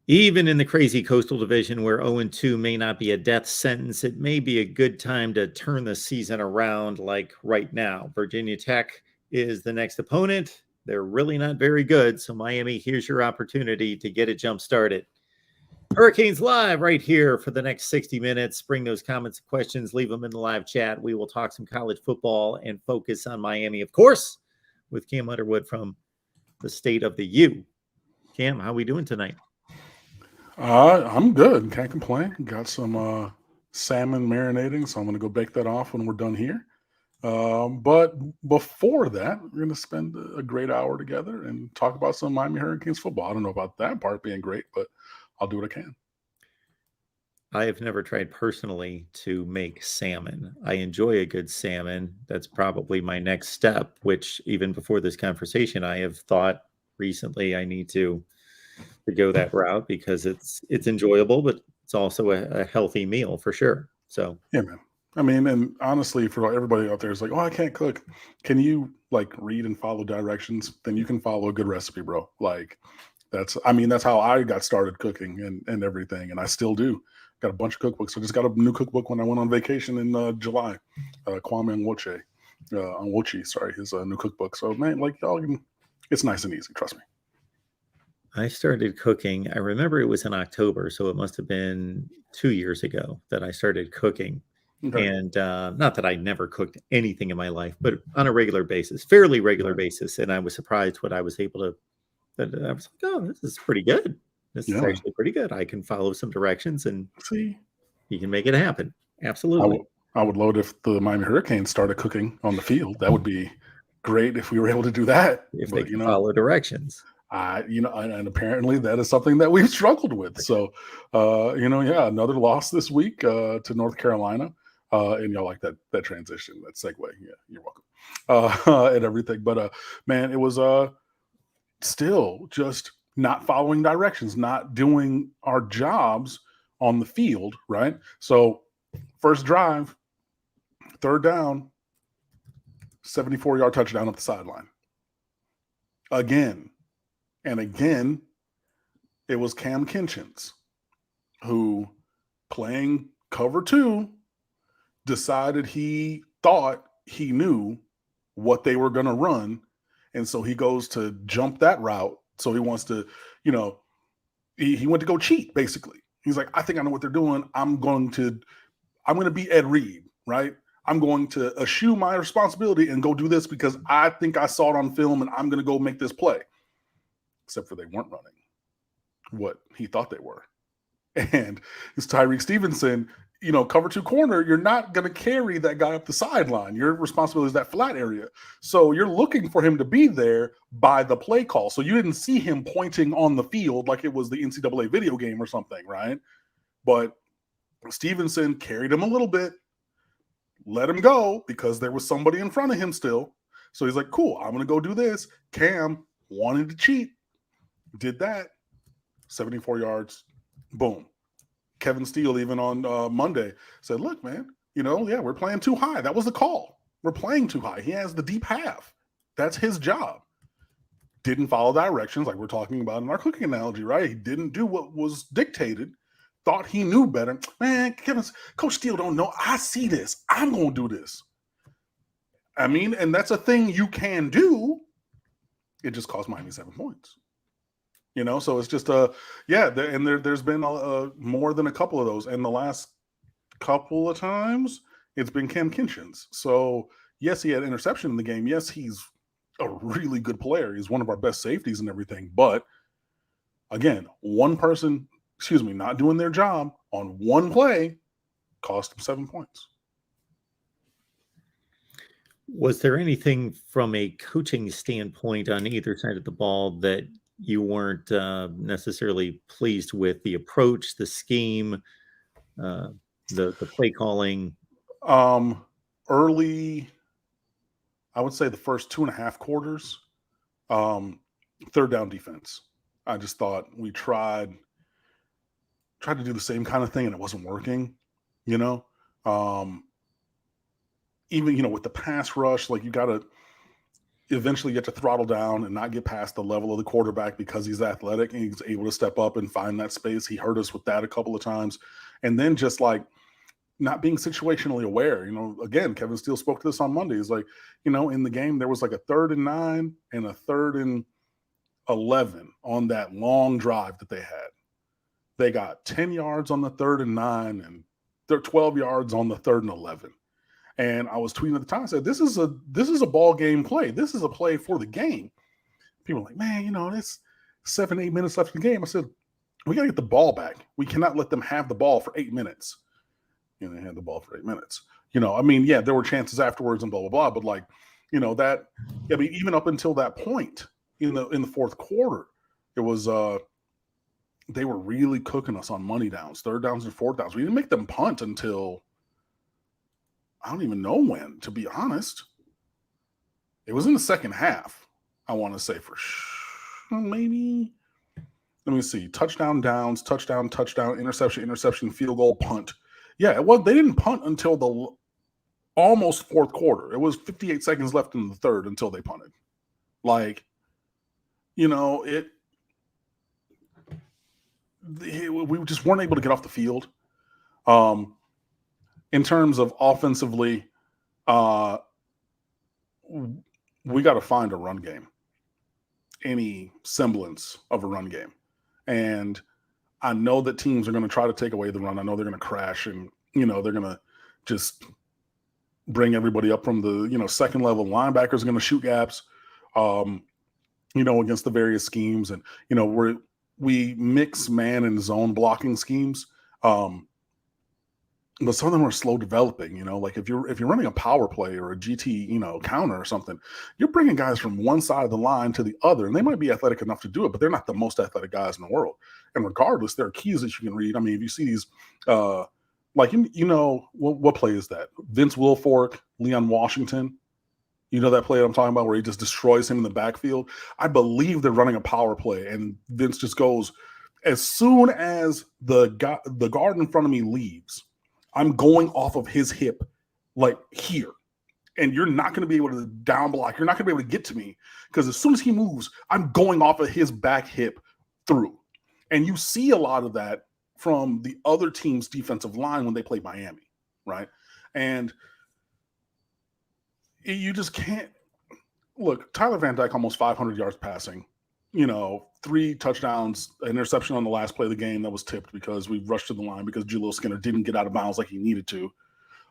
Even in the crazy Coastal Division where 0-2 may not be a death sentence, it may be a good time to turn the season around like right now. Virginia Tech is the next opponent. They're really not very good. So, Miami, here's your opportunity to get it jump started. Hurricanes Live right here for the next 60 minutes. Bring those comments and questions, leave them in the live chat. We will talk some college football and focus on Miami, of course, with Cam Underwood from the State of the U. Cam, how we doing tonight? I'm good. Can't complain. Got some salmon marinating, so I'm going to go bake that off when we're done here. But before that, we're going to spend a great hour together and talk about some Miami Hurricanes football. I don't know about that part being great, but I'll do what I can. I have never tried personally to make salmon. I enjoy a good salmon. That's probably my next step, which even before this conversation, I have thought recently I need to go that route because it's enjoyable, but it's also a healthy meal for sure. So Yeah, man. I mean, and honestly, for everybody out there, it's like, oh, I can't cook. Can you like read and follow directions? Then you can follow a good recipe, bro. Like that's how I got started cooking and everything, and I still do. Got a bunch of cookbooks. I just got a new cookbook when I went on vacation in July. Kwame Onwochi, sorry, his new cookbook. So man, like y'all, it's nice and easy. Trust me. I started cooking. I remember it was in October, so it must have been 2 years ago that I started cooking. Okay. And not that I never cooked anything in my life, but on a regular basis, fairly regular Right. basis. And I was surprised what I was able to. That I was like, oh, this is pretty good. This Yeah, is man. actually pretty good. I can follow some directions and See, you can make it happen. I would Absolutely. I would load if the Miami Hurricanes started cooking on the field. That would be great if we were able to do that. If they But can follow directions. and apparently that is something that we've struggled with. So, yeah, another loss this week to North Carolina. And y'all like that transition, that segue. Yeah, you're welcome. And everything. But man, it was still just not following directions, not doing our jobs on the field, right? So, first drive, third down, 74-yard touchdown up the sideline. Again and again, it was Cam Kinchins who, playing cover two, decided he thought he knew what they were going to run. And so he goes to jump that route. So he wants to, he went to go cheat, basically. He's like, I think I know what they're doing. I'm going to be Ed Reed, right? I'm going to eschew my responsibility and go do this because I think I saw it on film and I'm going to go make this play. Except for they weren't running what he thought they were. And it's Tyreek Stevenson, cover two corner, you're not going to carry that guy up the sideline. Your responsibility is that flat area. So you're looking for him to be there by the play call. So you didn't see him pointing on the field like it was the NCAA video game or something, right? But Stevenson carried him a little bit, let him go because there was somebody in front of him still. So he's like, cool, I'm going to go do this. Cam wanted to cheat, did that, 74 yards, boom. Kevin Steele, even on Monday, said, look, man, we're playing too high. That was the call. We're playing too high. He has the deep half. That's his job. Didn't follow directions like we're talking about in our cooking analogy, right? He didn't do what was dictated. Thought he knew better. Man, Coach Steele don't know. I see this. I'm going to do this. I mean, and that's a thing you can do. It just cost Miami 7 points. So it's just and there's been more than a couple of those, and the last couple of times it's been Cam Kinchins. So yes, he had interception in the game. Yes, he's a really good player. He's one of our best safeties and everything. But again, one person, not doing their job on one play cost him 7 points. Was there anything from a coaching standpoint on either side of the ball that you weren't necessarily pleased with? The approach, the scheme, the play calling? Early, I would say the first 2.5 quarters, third down defense. I just thought we tried to do the same kind of thing and it wasn't working, even with the pass rush, like you gotta eventually get to throttle down and not get past the level of the quarterback because he's athletic and he's able to step up and find that space. He hurt us with that a couple of times. And then just like not being situationally aware. Again, Kevin Steele spoke to this on Monday. He's like, in the game, there was like a 3rd and 9 and a 3rd and 11 on that long drive that they had. They got 10 yards on the 3rd and 9 and they're 12 yards on the 3rd and 11. And I was tweeting at the time, I said, this is a ball game play. This is a play for the game. People are like, man, it's 7-8 minutes left in the game. I said, we got to get the ball back. We cannot let them have the ball for 8 minutes. They had the ball for 8 minutes. Yeah, there were chances afterwards and blah, blah, blah. But even up until that point in the fourth quarter, it was they were really cooking us on money downs, 3rd downs and 4th downs. We didn't make them punt until I don't even know when, to be honest. It was in the second half, I want to say for sure. Maybe. Let me see. Touchdown, downs, touchdown, interception, field goal, punt. Yeah, they didn't punt until the almost fourth quarter. It was 58 seconds left in the 3rd until they punted. We just weren't able to get off the field. In terms of offensively, we got to find a run game, any semblance of a run game. And I know that teams are going to try to take away the run. I know they're going to crash and, they're going to just bring everybody up from the, second level. Linebackers are going to shoot gaps, against the various schemes. And, we mix man and zone blocking schemes. But some of them are slow developing, like if you're running a power play or a GT, counter or something, you're bringing guys from one side of the line to the other, and they might be athletic enough to do it, but they're not the most athletic guys in the world. And regardless, there are keys that you can read. I mean, if you see these, what play is that? Vince Wilfork, Leon Washington, that play that I'm talking about where he just destroys him in the backfield. I believe they're running a power play, and Vince just goes, as soon as the guard in front of me leaves, I'm going off of his hip, like here. And you're not going to be able to down block. You're not going to be able to get to me because as soon as he moves, I'm going off of his back hip through. And you see a lot of that from the other team's defensive line when they play Miami, right? And you just can't. Look, Tyler Van Dyke almost 500 yards passing. 3 touchdowns, an interception on the last play of the game that was tipped because we rushed to the line because Julio Skinner didn't get out of bounds like he needed to.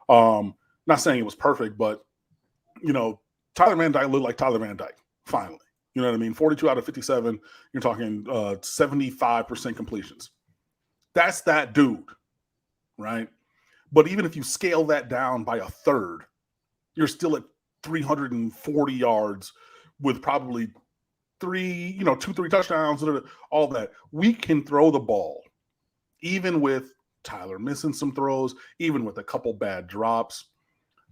Not saying it was perfect, but, Tyler Van Dyke looked like Tyler Van Dyke, finally. You know what I mean? 42 out of 57, you're talking 75% completions. That's that dude, right? But even if you scale that down by a third, you're still at 340 yards with probably 3 touchdowns, all that. We can throw the ball, even with Tyler missing some throws, even with a couple bad drops.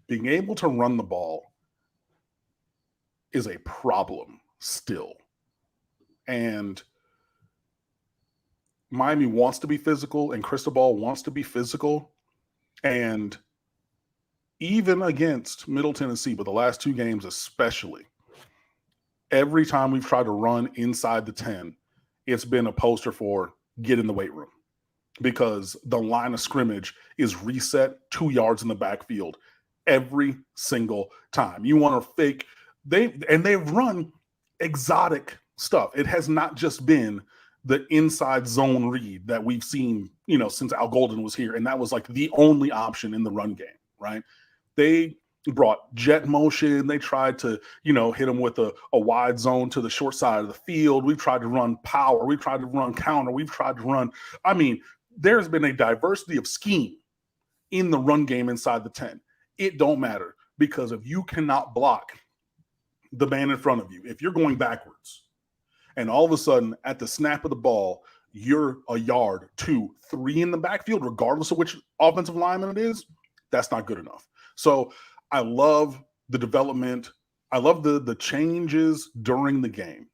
Being able to run the ball is a problem still. And Miami wants to be physical, and Cristobal wants to be physical. And even against Middle Tennessee, but the last 2 games especially, every time we've tried to run inside the 10, it's been a poster for get in the weight room because the line of scrimmage is reset 2 yards in the backfield every single time. You want to fake they've run exotic stuff. It has not just been the inside zone read that we've seen, since Al Golden was here. And that was like the only option in the run game, right? They brought jet motion. They tried to, hit them with a wide zone to the short side of the field. We've tried to run power. We've tried to run counter. We've tried to run. I mean, there's been a diversity of scheme in the run game inside the 10. It don't matter because if you cannot block the man in front of you, if you're going backwards and all of a sudden at the snap of the ball, you're a yard, 2, 3 in the backfield, regardless of which offensive lineman it is, that's not good enough. So I love the development. I love the changes during the game,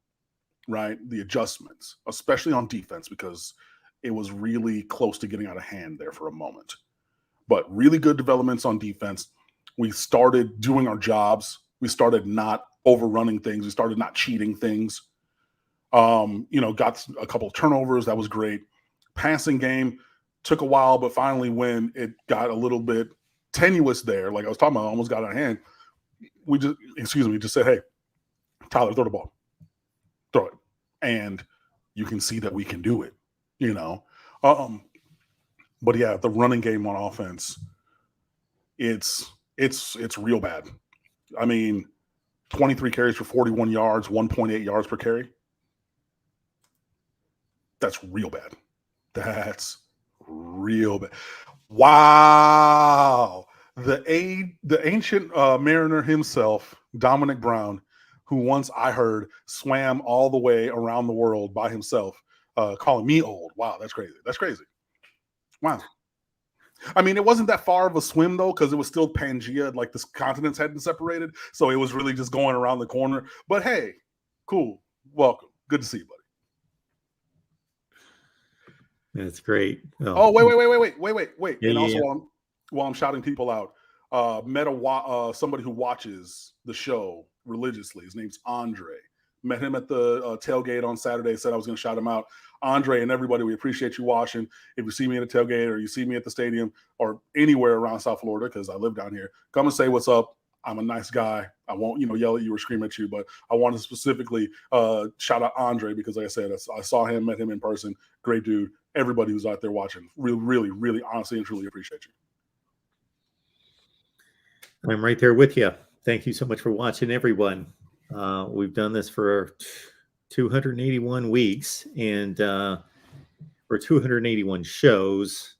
right? The adjustments, especially on defense, because it was really close to getting out of hand there for a moment. But really good developments on defense. We started doing our jobs. We started not overrunning things. We started not cheating things. Got a couple of turnovers. That was great. Passing game took a while, but finally when it got a little bit tenuous there, like I was talking about, almost got out of hand, we just said, hey, Tyler, throw the ball. Throw it. And you can see that we can do it, But yeah, the running game on offense, it's real bad. I mean, 23 carries for 41 yards, 1.8 yards per carry. That's real bad. That's real bad. Wow. The ancient mariner himself, Dominic Brown, who once I heard swam all the way around the world by himself, calling me old. Wow, that's crazy. That's crazy. Wow. I mean, it wasn't that far of a swim, though, because it was still Pangea, like the continents hadn't separated. So it was really just going around the corner. But hey, cool. Welcome. Good to see you, buddy. That's great. Oh, wait. Yeah, And also, yeah. while I'm shouting people out, met somebody who watches the show religiously. His name's Andre. Met him at the tailgate on Saturday. Said I was going to shout him out. Andre and everybody, we appreciate you watching. If you see me at a tailgate or you see me at the stadium or anywhere around South Florida, because I live down here, come and say what's up. I'm a nice guy. I won't, yell at you or scream at you, but I want to specifically shout out Andre because, like I said, I saw him, met him in person. Great dude. Everybody who's out there watching, really, really, really honestly and truly appreciate you. I'm right there with you. Thank you so much for watching, everyone. We've done this for 281 weeks and or 281 shows.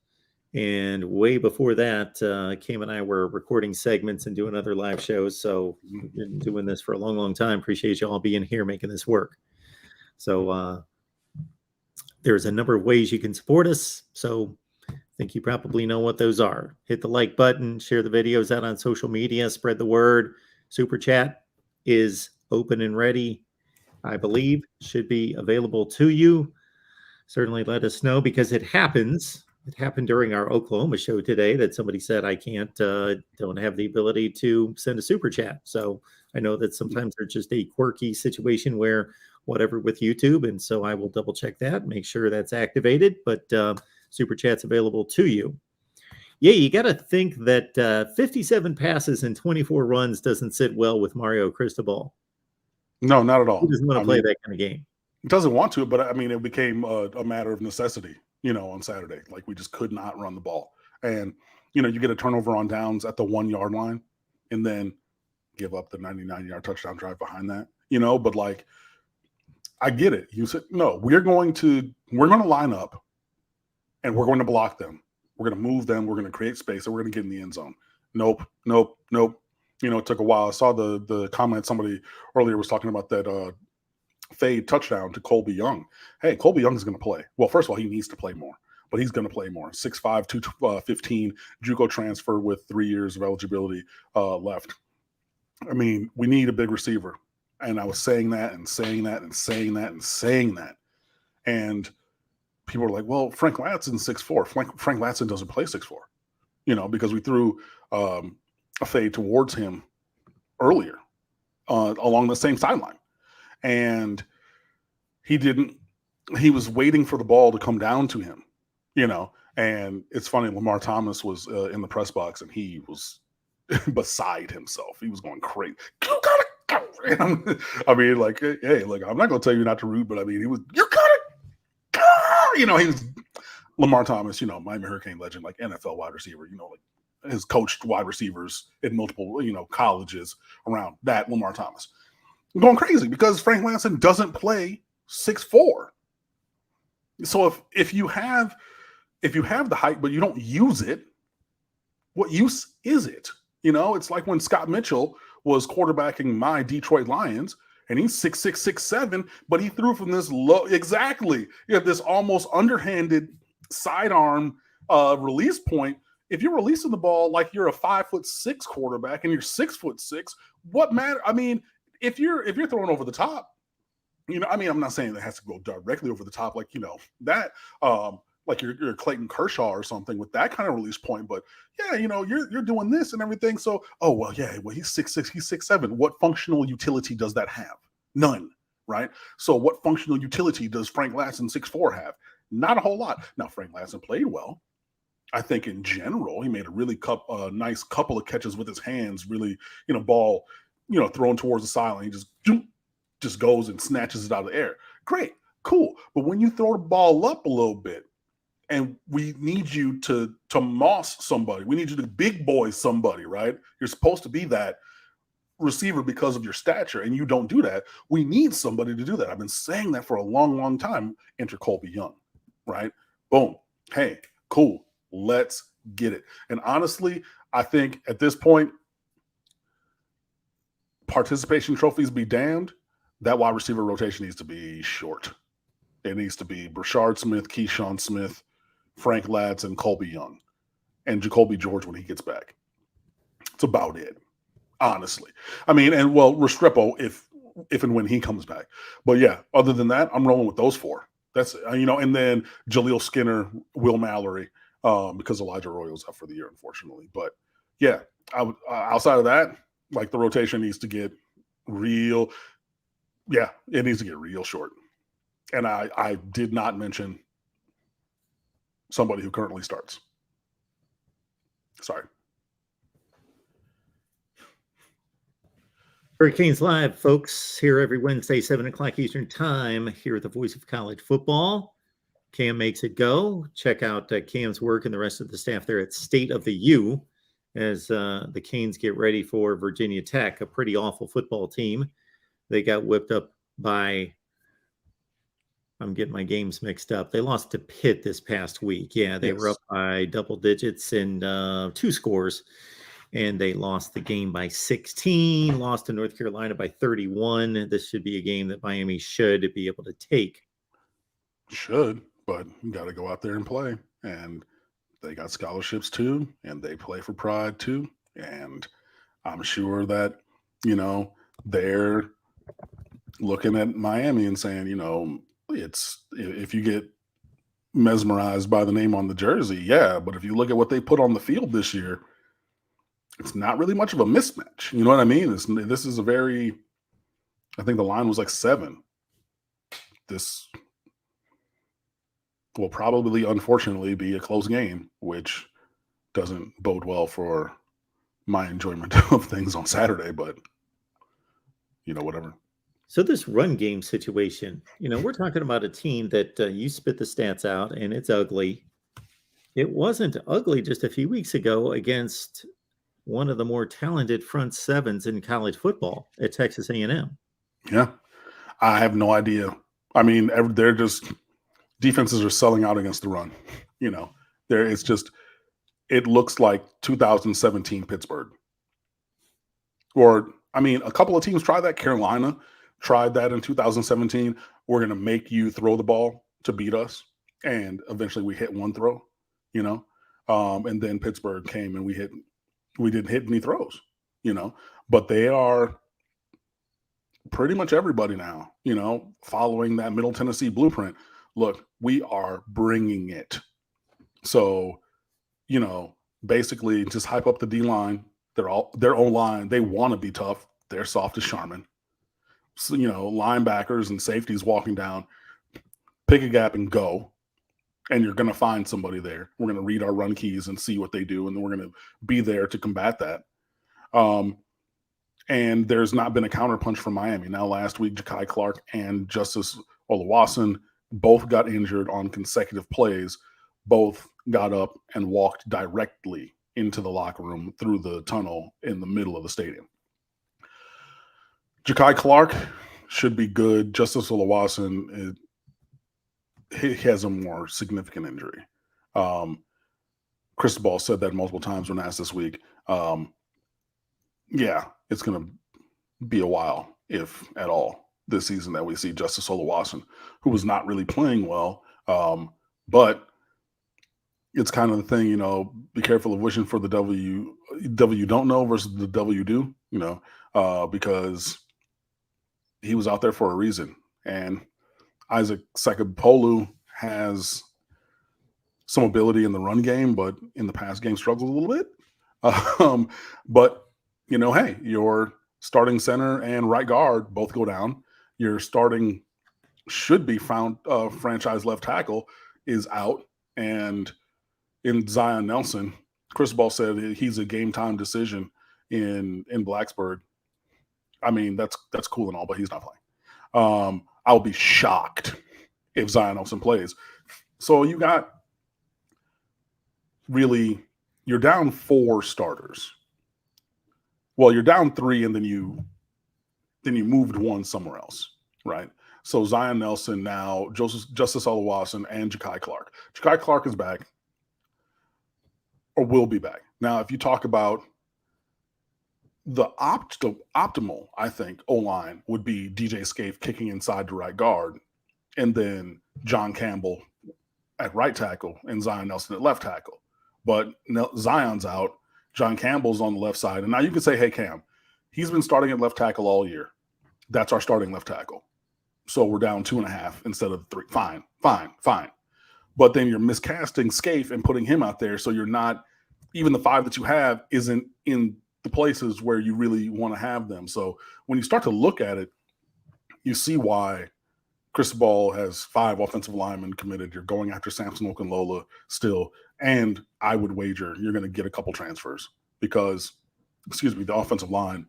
And way before that, Cam and I were recording segments and doing other live shows. So we've been doing this for a long, long time. Appreciate you all being here making this work. So there's a number of ways you can support us. So I think you probably know what those are. Hit the like button, share the videos out on social media, spread the word. Super Chat is open and ready. I believe should be available to you. Certainly let us know because it happens. It happened during our Oklahoma show today that somebody said I don't have the ability to send a super chat. So I know that sometimes there's just a quirky situation where whatever with YouTube. And so I will double check that, make sure that's activated, but super chat's available to you. Yeah, you got to think that 57 passes and 24 runs doesn't sit well with Mario Cristobal. No, not at all. He doesn't want to play that kind of game. He doesn't want to, but I mean, it became a matter of necessity, on Saturday. Like we just could not run the ball. And, you get a turnover on downs at the 1 yard line and then give up the 99-yard touchdown drive behind that, but like, I get it. You said, no, we're going to line up and we're going to block them. We're going to move them. We're going to create space and we're going to get in the end zone. Nope. It took a while. I saw the comment somebody earlier was talking about that fade touchdown to Colby Young. Hey, Colby Young is going to play. Well, first of all, he needs to play more, but he's going to play more. 6'5", 215, JUCO transfer with 3 years of eligibility left. I mean, we need a big receiver. And I was saying that and saying that and saying that and saying that. And people were like, well, Frank Latson's 6'4". Frank Latson doesn't play 6'4", because we threw a fade towards him earlier along the same sideline. And he was waiting for the ball to come down to him, and it's funny. Lamar Thomas was in the press box and he was beside himself. He was going crazy. You gotta go. I mean, like, hey, like, I'm not going to tell you not to root, but I mean, you gotta go. He was Lamar Thomas, Miami Hurricane legend, like NFL wide receiver, like has coached wide receivers in multiple, colleges around that Lamar Thomas. I'm going crazy because Frank Latson doesn't play 6'4". So if you have the height, but you don't use it, what use is it? It's like when Scott Mitchell was quarterbacking my Detroit Lions and he's 6'6", 6'7", but he threw from this low, exactly. You have this almost underhanded sidearm release point. If you're releasing the ball like you're a 5'6" quarterback and you're 6'6", what matter? I mean, if you're throwing over the top, I'm not saying that has to go directly over the top, like, that, like you're Clayton Kershaw or something with that kind of release point. But yeah, you're doing this and everything. So, oh well, yeah, well he's 6'6", he's 6'7". What functional utility does that have? None, right? So what functional utility does Frank Ladson 6'4" have? Not a whole lot. Now Frank Ladson played well. I think in general, he made a really nice couple of catches with his hands, really, ball, thrown towards the sideline. He just goes and snatches it out of the air. Great, cool. But when you throw the ball up a little bit and we need you to moss somebody, we need you to big boy somebody, right? You're supposed to be that receiver because of your stature, and you don't do that. We need somebody to do that. I've been saying that for a long, long time. Enter Colby Young, right? Boom. Hey, cool. Let's get it. And honestly, I think at this point, participation trophies be damned. That wide receiver rotation needs to be short. It needs to be Brashard Smith, Keyshawn Smith, Frank Ladson, Colby Young, and Jacoby George when he gets back. It's about it, honestly. I mean, and well, Restrepo if and when he comes back. But yeah, other than that, I'm rolling with those four. That's and then Jaleel Skinner, Will Mallory. Because Elijah Arroyo's out for the year, unfortunately. But yeah, outside of that, like the rotation needs to get real. Yeah, it needs to get real short. And I did not mention somebody who currently starts. Sorry. Hurricanes Live, folks, here every Wednesday, 7 o'clock Eastern Time, here at the Voice of College Football. Cam makes it go. Check out Cam's work and the rest of the staff there at State of the U as the Canes get ready for Virginia Tech, a pretty awful football team. They got whipped up by, I'm getting my games mixed up. They lost to Pitt this past week. Yeah, they were up by double digits in 2 scores, and they lost the game by 16, lost to North Carolina by 31. This should be a game that Miami should be able to take. Should. But you got to go out there and play. And they got scholarships too, and they play for pride too. And I'm sure that, they're looking at Miami and saying, it's if you get mesmerized by the name on the jersey, yeah. But if you look at what they put on the field this year, it's not really much of a mismatch. You know what I mean? This is a very, I think the line was like 7. This will probably, unfortunately, be a close game, which doesn't bode well for my enjoyment of things on Saturday, but, whatever. So this run game situation, we're talking about a team that you spit the stats out, and it's ugly. It wasn't ugly just a few weeks ago against one of the more talented front sevens in college football at Texas A&M. Yeah, I have no idea. I mean, they're just – defenses are selling out against the run. It looks like 2017 Pittsburgh. Or, I mean, a couple of teams tried that. Carolina tried that in 2017. We're going to make you throw the ball to beat us. And eventually we hit one throw, and then Pittsburgh came and we didn't hit any throws, but they are pretty much everybody now, following that Middle Tennessee blueprint. Look, we are bringing it. So, basically just hype up the D-line. They're all their own line. They want to be tough. They're soft as Charmin. So, linebackers and safeties walking down, pick a gap and go. And you're going to find somebody there. We're going to read our run keys and see what they do. And then we're going to be there to combat that. And there's not been a counterpunch from Miami. Now, last week, Ja'Kai Clark and Justice Oluwaseun both got injured on consecutive plays. Both got up and walked directly into the locker room through the tunnel in the middle of the stadium. Ja'Kai Clark should be good. Justice Oluwaseun, he has a more significant injury. Cristobal said that multiple times when asked this week. Yeah, it's going to be a while, if at all, this season that we see Justice Oluwaseun, who was not really playing well. But it's kind of the thing, be careful of wishing for the W you don't know versus the W you do, because he was out there for a reason. And Isaac Sakapolu has some ability in the run game, but in the pass game struggles a little bit. But hey, your starting center and right guard both go down. Your starting should be found franchise left tackle is out, and in Zion Nelson, Chris Ball said he's a game time decision in Blacksburg. I mean, that's cool and all, but he's not playing. I'll be shocked if Zion Nelson plays. So you got really, you're down 4 starters. Well, you're down 3, and then you moved 1 somewhere else, right? So Zion Nelson now, Justice Oluwaseun, and Ja'Kai Clark. Ja'Kai Clark is back, or will be back. Now, if you talk about the optimal, I think, O-line would be DJ Scaife kicking inside to right guard, and then John Campbell at right tackle and Zion Nelson at left tackle. But Zion's out, John Campbell's on the left side. And now you can say, hey, Cam, he's been starting at left tackle all year. That's our starting left tackle. So we're down 2.5 instead of 3. Fine. But then you're miscasting Scaife and putting him out there. So you're not, even the 5 that you have isn't in the places where you really want to have them. So when you start to look at it, you see why Cristobal has 5 offensive linemen committed. You're going after Samson Okunlola still. And I would wager you're going to get a couple transfers because, the offensive line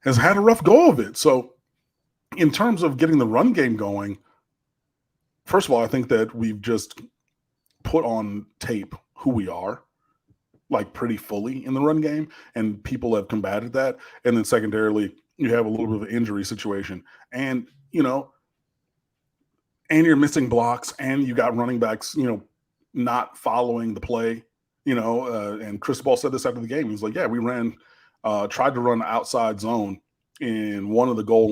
has had a rough go of it. So in terms of getting the run game going, first of all, I think that we've just put on tape who we are, like pretty fully in the run game, and people have combated that. And then secondarily, you have a little bit of an injury situation, and and you're missing blocks, and you got running backs, not following the play, and Cristobal said this after the game. He was like, yeah, we tried to run outside zone in one of the goal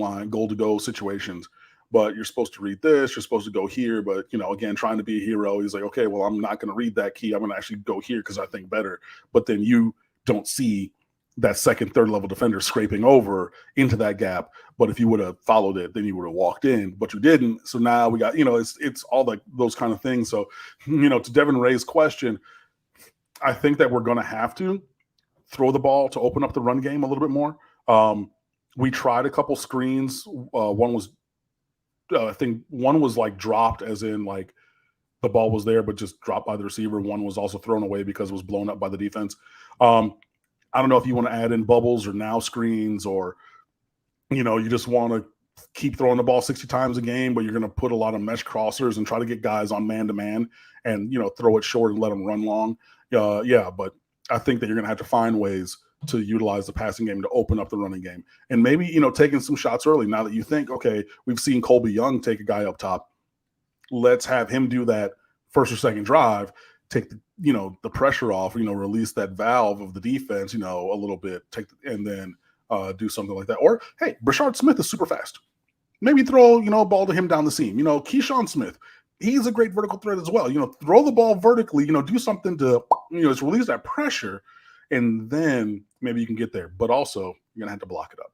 to go situations, but you're supposed to read this, you're supposed to go here. But, again, trying to be a hero, he's like, okay, well, I'm not going to read that key. I'm going to actually go here because I think better. But then you don't see that second, third level defender scraping over into that gap. But if you would have followed it, then you would have walked in, but you didn't. So now we got, it's all those kind of things. So, to Devin Ray's question, I think that we're going to have to throw the ball to open up the run game a little bit more. We tried a couple screens. One was, I think one was like dropped as in like the ball was there, but just dropped by the receiver. One was also thrown away because it was blown up by the defense. I don't know if you want to add in bubbles or now screens, or, you just want to keep throwing the ball 60 times a game, but you're going to put a lot of mesh crossers and try to get guys on man-to-man and, throw it short and let them run long. Yeah, but I think that you're going to have to find ways to utilize the passing game to open up the running game. And maybe, taking some shots early now that you think, okay, we've seen Colby Young take a guy up top. Let's have him do that first or second drive, take the pressure off, release that valve of the defense, a little bit, and then do something like that. Or, hey, Brashard Smith is super fast. Maybe throw, a ball to him down the seam. Keyshawn Smith, he's a great vertical threat as well. Throw the ball vertically, do something to, just release that pressure, and then maybe you can get there. But also, you're going to have to block it up.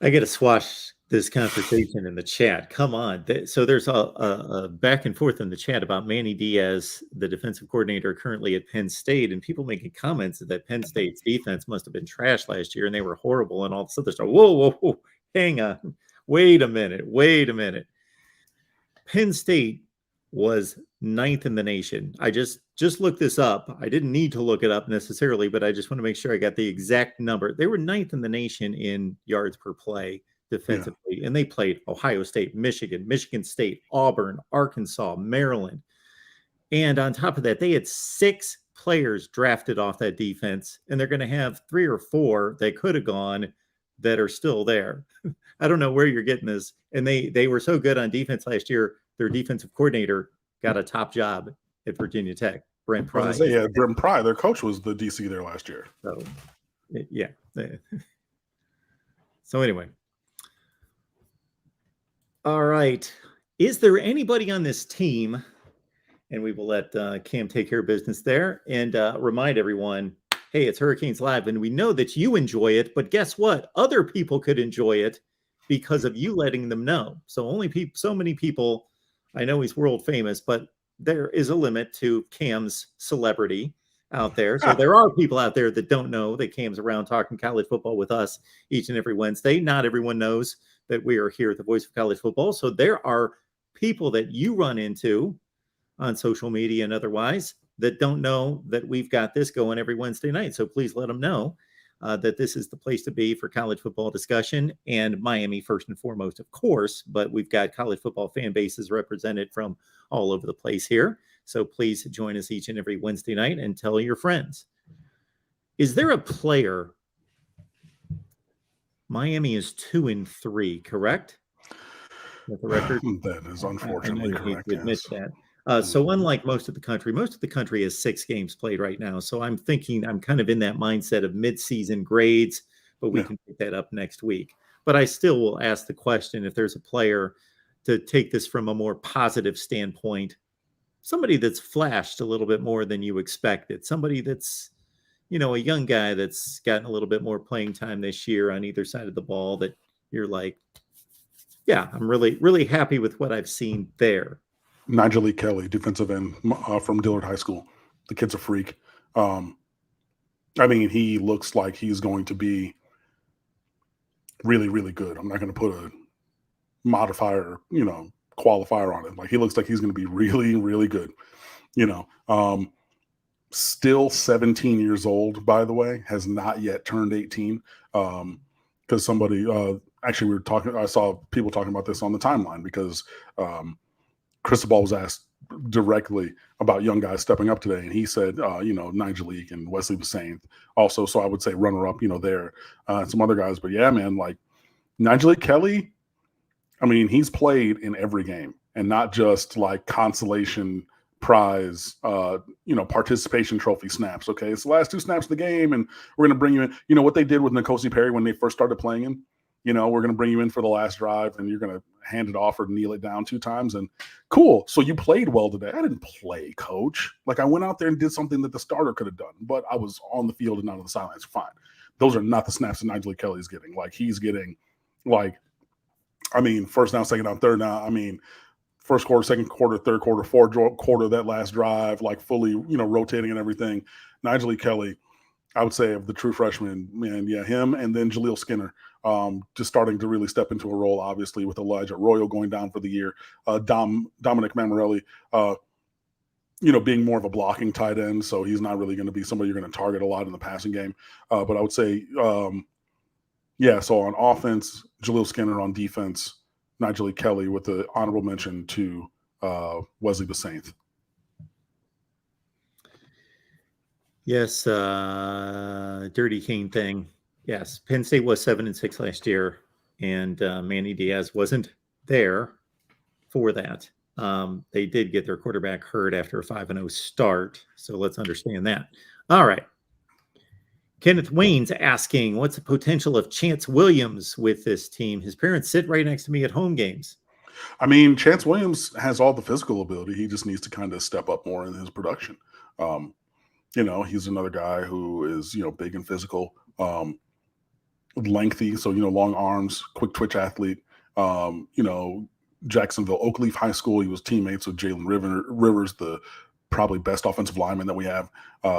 I got to swash this conversation in the chat. Come on. So there's a back and forth in the chat about Manny Diaz, the defensive coordinator currently at Penn State, and people making comments that Penn State's defense must have been trash last year and they were horrible and all this other stuff. Whoa. Hang on. Wait a minute. Penn State was 9th in the nation. I just looked this up. I didn't need to look it up necessarily, but I just want to make sure I got the exact number. They were 9th in the nation in yards per play defensively, and they played Ohio State, Michigan State, Auburn, Arkansas, Maryland. And on top of that, they had 6 players drafted off that defense, and they're going to have 3 or 4 that could have gone that are still there. I don't know where you're getting this. And they were so good on defense last year, their defensive coordinator got a top job at Virginia Tech, Brent Pry. Brent Pry, their coach, was the DC there last year. So, yeah. So anyway. All right. Is there anybody on this team, and we will let Cam take care of business there, and remind everyone, hey, it's Hurricanes Live, and we know that you enjoy it, but guess what? Other people could enjoy it because of you letting them know. So so many people I know he's world famous, but there is a limit to Cam's celebrity out there. So there are people out there that don't know that Cam's around talking college football with us each and every Wednesday. Not everyone knows that we are here at the Voice of College Football. So there are people that you run into on social media and otherwise that don't know that we've got this going every Wednesday night. So please let them know that this is the place to be for college football discussion, and Miami first and foremost, of course, but we've got college football fan bases represented from all over the place here. So please join us each and every Wednesday night and tell your friends. Is there a player? Miami is 2-3, correct? With the record? That is I unfortunately know you hate correct. to admit Yes. that. So unlike most of the country has 6 games played right now. So I'm thinking I'm kind of in that mindset of mid-season grades, but we Yeah. can pick that up next week. But I still will ask the question if there's a player to take this from a more positive standpoint, somebody that's flashed a little bit more than you expected, somebody that's, a young guy that's gotten a little bit more playing time this year on either side of the ball that you're like, yeah, I'm really, really happy with what I've seen there. Nigel Lee Kelly, defensive end from Dillard High School. The kid's a freak. I mean, he looks like he's going to be really, really good. I'm not going to put a modifier, qualifier on it. Like, he looks like he's going to be really, really good. Still 17 years old, by the way, has not yet turned 18. Because somebody, actually, I saw people talking about this on the timeline because Cristobal was asked directly about young guys stepping up today, and he said, Nigel Leak and Wesley Bassane also. So I would say runner up, there, and some other guys. But yeah, man, like Nigel Leak Kelly, I mean, he's played in every game, and not just like consolation prize, participation trophy snaps. Okay, it's the last 2 snaps of the game, and we're going to bring you in. You know what they did with Nkosi Perry when they first started playing him? We're going to bring you in for the last drive, and you're going to hand it off or kneel it down 2 times. And cool. So you played well today. I didn't play, coach. Like, I went out there and did something that the starter could have done, but I was on the field and not on the sidelines. Fine. Those are not the snaps that Nigel Kelly's getting. Like, he's getting, first down, second down, third down. I mean, first quarter, second quarter, third quarter, fourth quarter, that last drive, like fully, rotating and everything. Nigel Kelly, I would say, of the true freshmen, man, yeah, him and then Jaleel Skinner, just starting to really step into a role, obviously, with Elijah Arroyo going down for the year. Dominic Mammarelli, being more of a blocking tight end, so he's not really going to be somebody you're going to target a lot in the passing game. But I would say, so on offense, Jaleel Skinner; on defense, Nigel Kelly, with the honorable mention to Wesley Bassane. Yes, Dirty Cane thing. Yes, Penn State was 7-6 last year, and Manny Diaz wasn't there for that. They did get their quarterback hurt after a 5-0 start, so let's understand that. All right. Kenneth Wayne's asking, what's the potential of Chance Williams with this team? His parents sit right next to me at home games. I mean, Chance Williams has all the physical ability. He just needs to kind of step up more in his production. He's another guy who is, big and physical, lengthy. So, long arms, quick twitch athlete. Jacksonville Oakleaf High School, he was teammates with Jalen Rivers, the probably best offensive lineman that we have.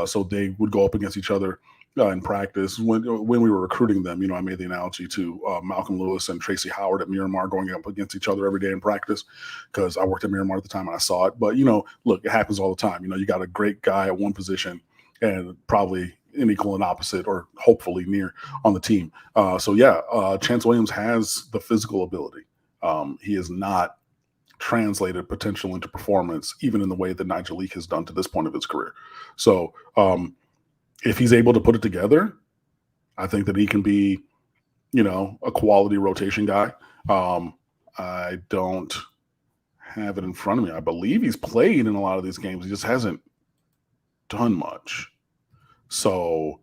So they would go up against each other in practice. When we were recruiting them, I made the analogy to Malcolm Lewis and Tracy Howard at Miramar going up against each other every day in practice, because I worked at Miramar at the time and I saw it. But, look, it happens all the time. You got a great guy at one position and probably an equal and opposite, or hopefully near, on the team. Chance Williams has the physical ability. He has not translated potential into performance, even in the way that Nigel Leak has done to this point of his career. So if he's able to put it together, I think that he can be, a quality rotation guy. I don't have it in front of me. I believe he's played in a lot of these games. He just hasn't done much. So,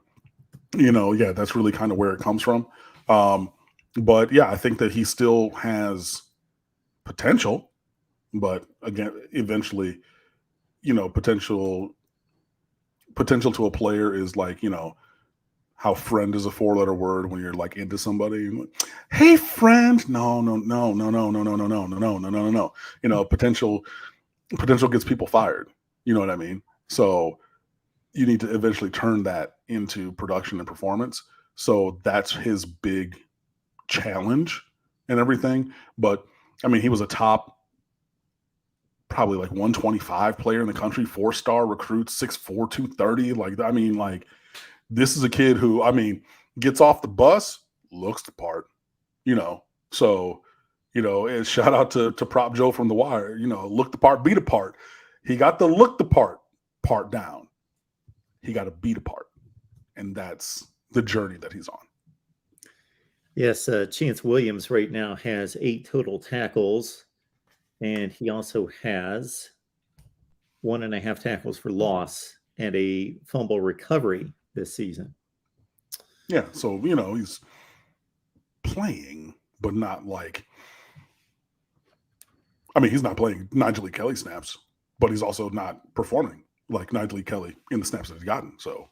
that's really kind of where it comes from. But yeah, I think that he still has potential, but again, eventually, potential to a player is like, how friend is a 4-letter word when you're like into somebody. Hey, friend. No. Potential gets people fired. You know what I mean? So you need to eventually turn that into production and performance. So that's his big challenge and everything. But I mean, he was a top probably like 125 player in the country, 4-star recruit, 6'4", 230. Like, I mean, like, this is a kid who, I mean, gets off the bus, looks the part, So, and shout out to Prop Joe from The Wire, look the part, be the part. He got the look the part down. He got to be the part. And that's the journey that he's on. Yes, Chance Williams right now has 8 total tackles, and he also has 1.5 tackles for loss and a fumble recovery this season. Yeah, so, he's playing, but not like, I mean, he's not playing Nigel Lee Kelly snaps, but he's also not performing like Nigel Lee Kelly in the snaps that he's gotten. So,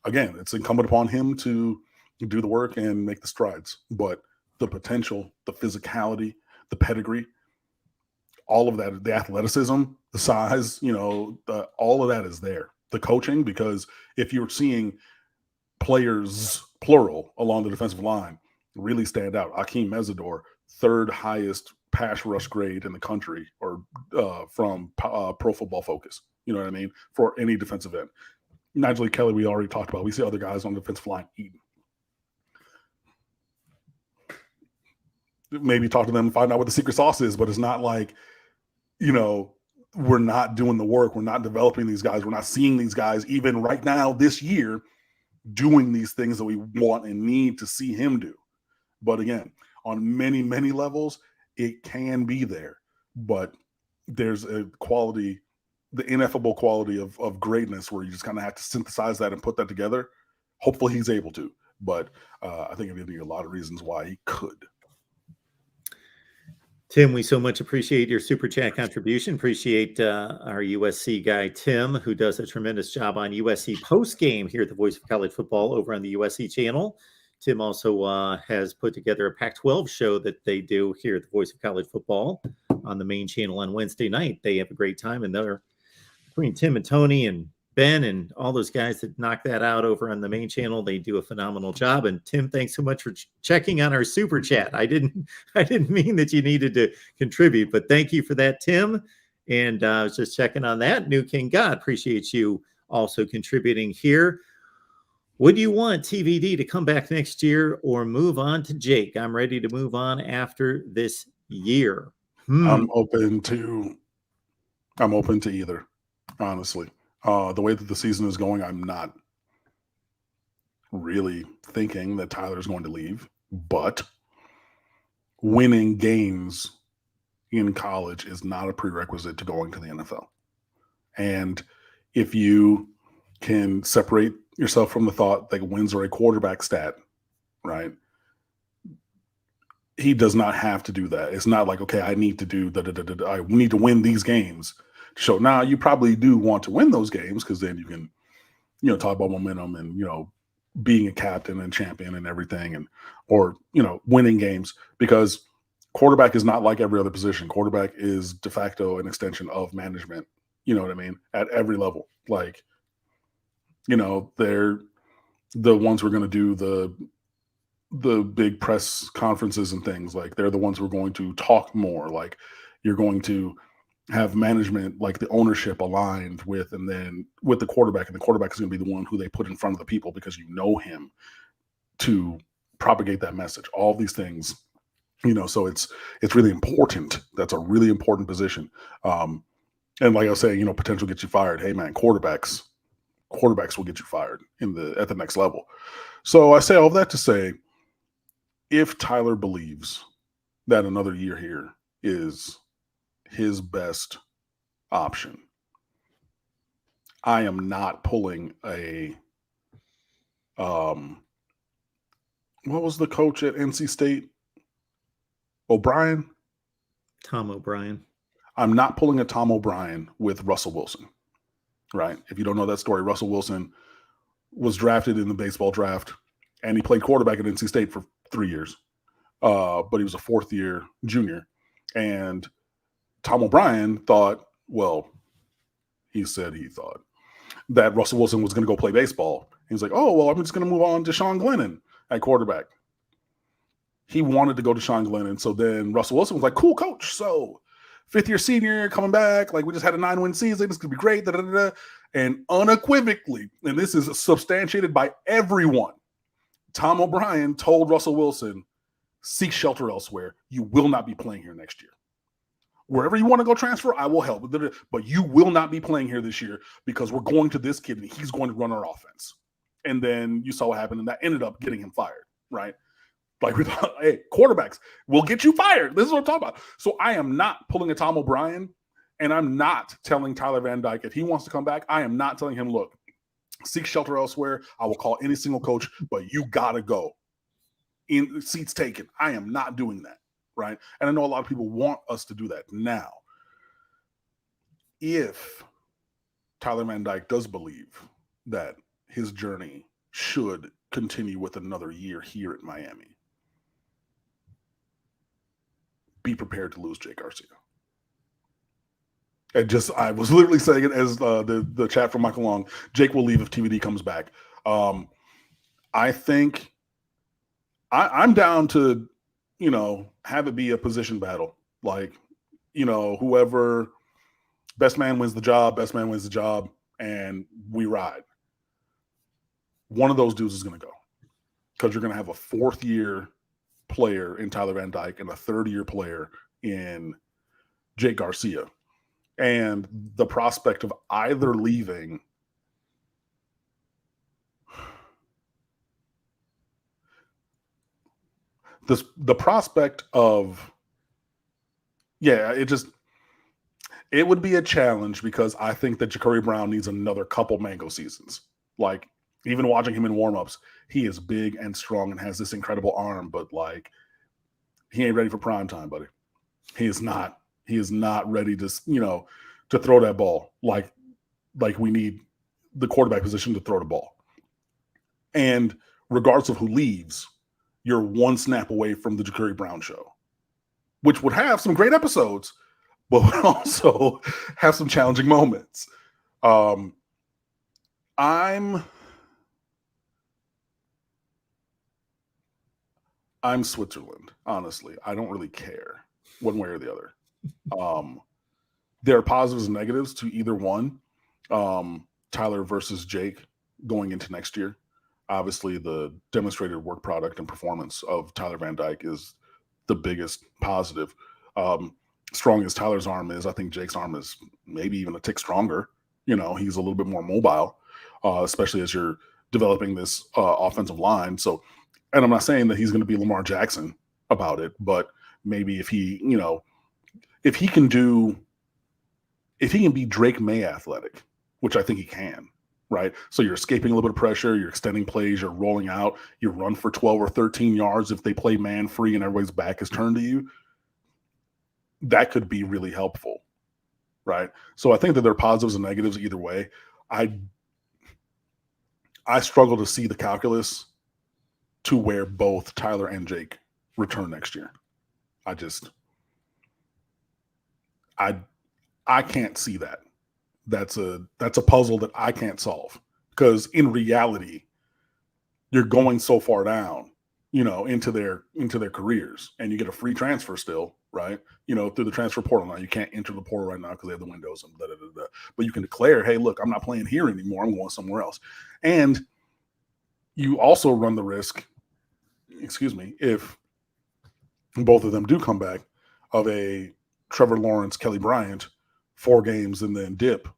again, it's incumbent upon him to do the work and make the strides. But the potential, the physicality, the pedigree, all of that, the athleticism, the size, all of that is there. The coaching, because if you're seeing players, plural, along the defensive line really stand out, Akeem Mesidor, 3rd highest pass rush grade in the country, or from Pro Football Focus. You know what I mean? For any defensive end. Nigel Lee Kelly, we already talked about. We see other guys on the defensive line eating. Maybe talk to them and find out what the secret sauce is, but it's not like, we're not doing the work. We're not developing these guys. We're not seeing these guys even right now this year doing these things that we want and need to see him do. But again, on many, many levels, it can be there. But there's a quality, the ineffable quality of greatness where you just kind of have to synthesize that and put that together. Hopefully he's able to. But I think it'd be a lot of reasons why he could. Tim, we so much appreciate your super chat contribution. Appreciate our USC guy, Tim, who does a tremendous job on USC post game here at the Voice of College Football over on the USC channel. Tim also has put together a Pac-12 show that they do here at the Voice of College Football on the main channel on Wednesday night. They have a great time, and they're between Tim and Tony and Ben and all those guys that knock that out over on the main channel. They do a phenomenal job. And Tim, thanks so much for checking on our super chat. I didn't mean that you needed to contribute, but thank you for that, Tim. And I was just checking on that. New King God, appreciate you also contributing here. Would you want TVD to come back next year or move on to Jake? I'm ready to move on after this year. I'm open to either, honestly. The way that the season is going, I'm not really thinking that Tyler's going to leave, but winning games in college is not a prerequisite to going to the NFL. And if you can separate yourself from the thought that wins are a quarterback stat, right? He does not have to do that. It's not like, okay, I need to do I need to win these games. So now you probably do want to win those games because then you can, talk about momentum and, being a captain and champion and everything or winning games, because quarterback is not like every other position. Quarterback is de facto an extension of management. You know what I mean? At every level. Like, they're the ones who are going to do the big press conferences and things. Like, they're the ones who are going to talk more. Like, you're going to have management, like the ownership aligned with, and then with the quarterback, and the quarterback is going to be the one who they put in front of the people because you know him to propagate that message. All these things, so it's really important. That's a really important position. And like I was saying, potential gets you fired. Hey man, quarterbacks will get you fired at the next level. So I say all of that to say, if Tyler believes that another year here is his best option, I am not pulling a what was the coach at NC State? O'Brien? Tom O'Brien. I'm not pulling a Tom O'Brien with Russell Wilson, right? If you don't know that story, Russell Wilson was drafted in the baseball draft, and he played quarterback at NC State for 3 years. But he was a fourth-year junior. And Tom O'Brien thought, well, he said he thought that Russell Wilson was going to go play baseball. He was like, oh, well, I'm just going to move on to Sean Glennon at quarterback. He wanted to go to Sean Glennon. So then Russell Wilson was like, cool, coach. So fifth-year senior coming back. Like, we just had a 9-win season. This could be great. Da, da, da, da. And unequivocally, and this is substantiated by everyone, Tom O'Brien told Russell Wilson, seek shelter elsewhere. You will not be playing here next year. Wherever you want to go transfer, I will help. But you will not be playing here this year because we're going to this kid and he's going to run our offense. And then you saw what happened, and that ended up getting him fired, right? Like, we thought, hey, quarterbacks will get you fired. This is what I'm talking about. So I am not pulling a Tom O'Brien, and I'm not telling Tyler Van Dyke if he wants to come back. I am not telling him, look, seek shelter elsewhere. I will call any single coach, but you got to go. In seats taken. I am not doing that, right? And I know a lot of people want us to do that. Now, if Tyler Van Dyke does believe that his journey should continue with another year here at Miami, be prepared to lose Jake Garcia. I was literally saying it as the chat from Michael Long. Jake will leave if TVD comes back. I think I'm down to, have it be a position battle. Like, whoever best man wins the job, and we ride. One of those dudes is going to go because you're going to have a fourth-year player in Tyler Van Dyke and a third-year player in Jake Garcia. And the prospect of either leaving the prospect of, it would be a challenge because I think that Ja'Cory Brown needs another couple mango seasons. Like, even watching him in warmups, he is big and strong and has this incredible arm, but like, he ain't ready for prime time, buddy. He is not ready to, to throw that ball like we need the quarterback position to throw the ball. And regardless of who leaves, you're one snap away from the Ja'Cory Brown show, which would have some great episodes, but would also have some challenging moments. I'm Switzerland, honestly. I don't really care one way or the other. There are positives and negatives to either one. Tyler versus Jake going into next year. Obviously, the demonstrated work product and performance of Tyler Van Dyke is the biggest positive. Strong as Tyler's arm is, I think Jake's arm is maybe even a tick stronger. He's a little bit more mobile, especially as you're developing this offensive line. So, and I'm not saying that he's going to be Lamar Jackson about it, but maybe if he can be Drake May athletic, which I think he can, right? So you're escaping a little bit of pressure, you're extending plays, you're rolling out, you run for 12 or 13 yards if they play man free and everybody's back is turned to you. That could be really helpful, right? So I think that there are positives and negatives either way. I struggle to see the calculus to where both Tyler and Jake return next year. I can't see that. That's a puzzle that I can't solve, because in reality, you're going so far down, into their careers, and you get a free transfer still, right? Through the transfer portal. Now you can't enter the portal right now because they have the windows and da, da, da, da. But you can declare, hey, look, I'm not playing here anymore. I'm going somewhere else. And you also run the risk, if both of them do come back, of a Trevor Lawrence, Kelly Bryant, 4 games and then dip.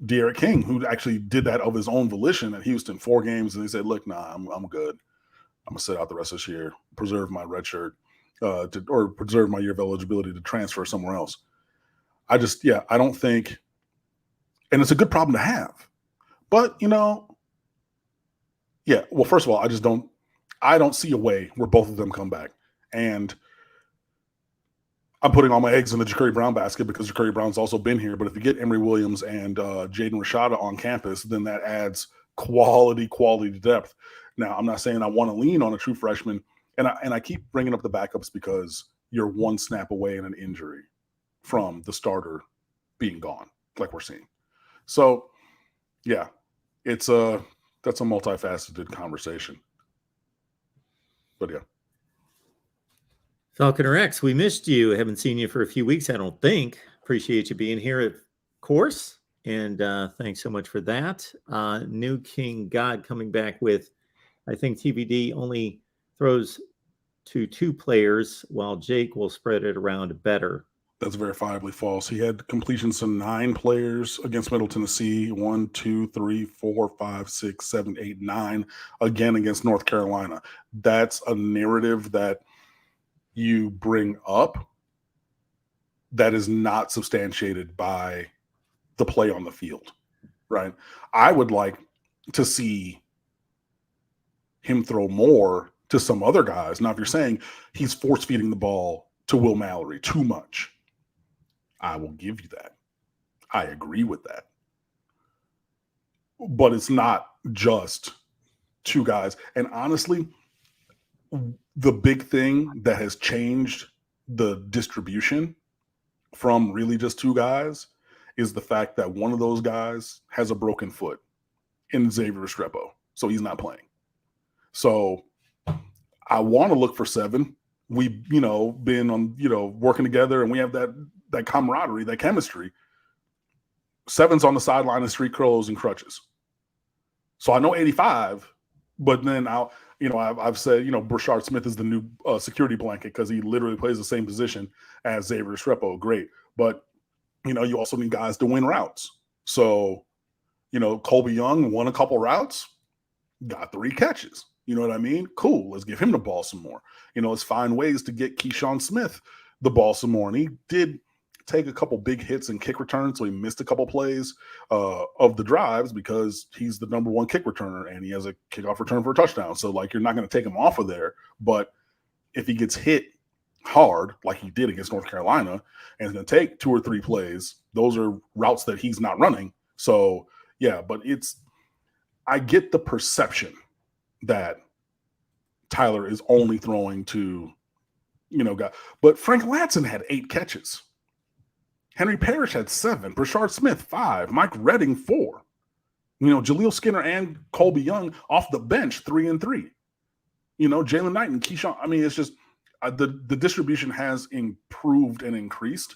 De'Aaron King, who actually did that of his own volition at Houston, 4 games, and he said, look, nah, I'm good. I'm going to sit out the rest of this year, preserve my red shirt, or preserve my year of eligibility to transfer somewhere else. I don't think, and it's a good problem to have. But, well, first of all, I don't see a way where both of them come back. And I'm putting all my eggs in the Ja'Cory Brown basket because Ja'Cory Brown's also been here. But if you get Emory Williams and Jaden Rashada on campus, then that adds quality depth. Now, I'm not saying I want to lean on a true freshman, and I keep bringing up the backups because you're one snap away in an injury from the starter being gone, like we're seeing. So, yeah, that's a multifaceted conversation. But yeah. Falconer X, we missed you. Haven't seen you for a few weeks, I don't think. Appreciate you being here, of course. And thanks so much for that. New King God coming back with, I think TBD only throws to 2 players, while Jake will spread it around better. That's verifiably false. He had completions to 9 players against Middle Tennessee. 1, 2, 3, 4, 5, 6, 7, 8, 9 again against North Carolina. That's a narrative that you bring up that is not substantiated by the play on the field, right? I would like to see him throw more to some other guys. Now, if you're saying he's force feeding the ball to Will Mallory too much, I will give you that. I agree with that. But it's not just 2 guys. And honestly, the big thing that has changed the distribution from really just 2 guys is the fact that one of those guys has a broken foot in Xavier Restrepo. So he's not playing. So I want to look for 7. We've, been on, working together, and we have that camaraderie, that chemistry. 7's on the sideline of street curls and crutches. So I know 85, but then I've said, Brashard Smith is the new security blanket because he literally plays the same position as Xavier Restrepo. Great. But, you also need guys to win routes. So, Colby Young won a couple routes, got 3 catches. You know what I mean? Cool. Let's give him the ball some more. Let's find ways to get Keyshawn Smith the ball some more. And he did take a couple big hits and kick returns, so he missed a couple plays of the drives because he's the number 1 kick returner and he has a kickoff return for a touchdown. So, you're not going to take him off of there. But if he gets hit hard, like he did against North Carolina, and it's going to take 2 or 3 plays, those are routes that he's not running. So, yeah, but I get the perception that Tyler is only throwing to, guys. But Frank Latson had 8 catches. Henry Parrish had 7. Brashard Smith, 5. Mike Redding, 4. Jaleel Skinner and Colby Young off the bench, 3 and 3. Jalen Knight and Keyshawn. I mean, it's just the distribution has improved and increased.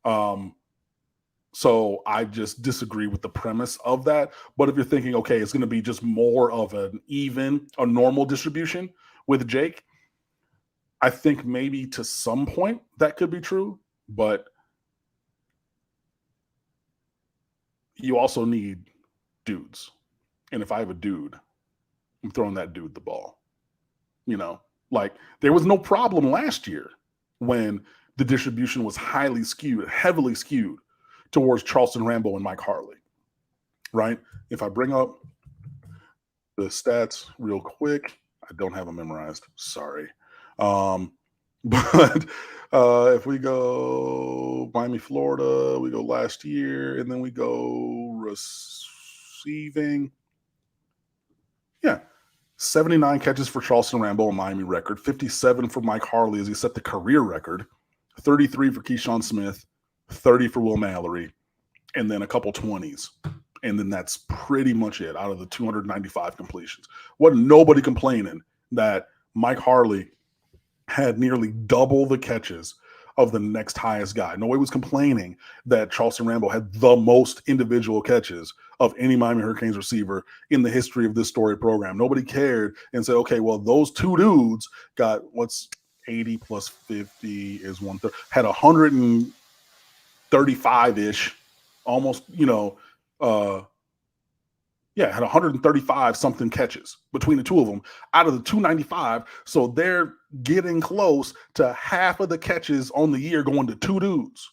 So I just disagree with the premise of that. But if you're thinking, okay, it's going to be just more of a normal distribution with Jake, I think maybe to some point that could be true. But you also need dudes. And if I have a dude, I'm throwing that dude the ball. There was no problem last year when the distribution was heavily skewed towards Charleston Rambo and Mike Harley, right? If I bring up the stats real quick, I don't have them memorized. Sorry. But if we go Miami, Florida, we go last year, and then we go receiving. Yeah. 79 catches for Charleston Rambo, a Miami record. 57 for Mike Harley as he set the career record. 33 for Keyshawn Smith. 30 for Will Mallory. And then a couple 20s. And then that's pretty much it out of the 295 completions. Wasn't nobody complaining that Mike Harley had nearly double the catches of the next highest guy. Nobody was complaining that Charleston Rambo had the most individual catches of any Miami Hurricanes receiver in the history of this storied program. Nobody cared and said, okay, well, those 2 dudes got 80 plus 50 is 130, had 135-ish, almost, had 135 something catches between the 2 of them out of the 295. So they're getting close to half of the catches on the year going to 2 dudes.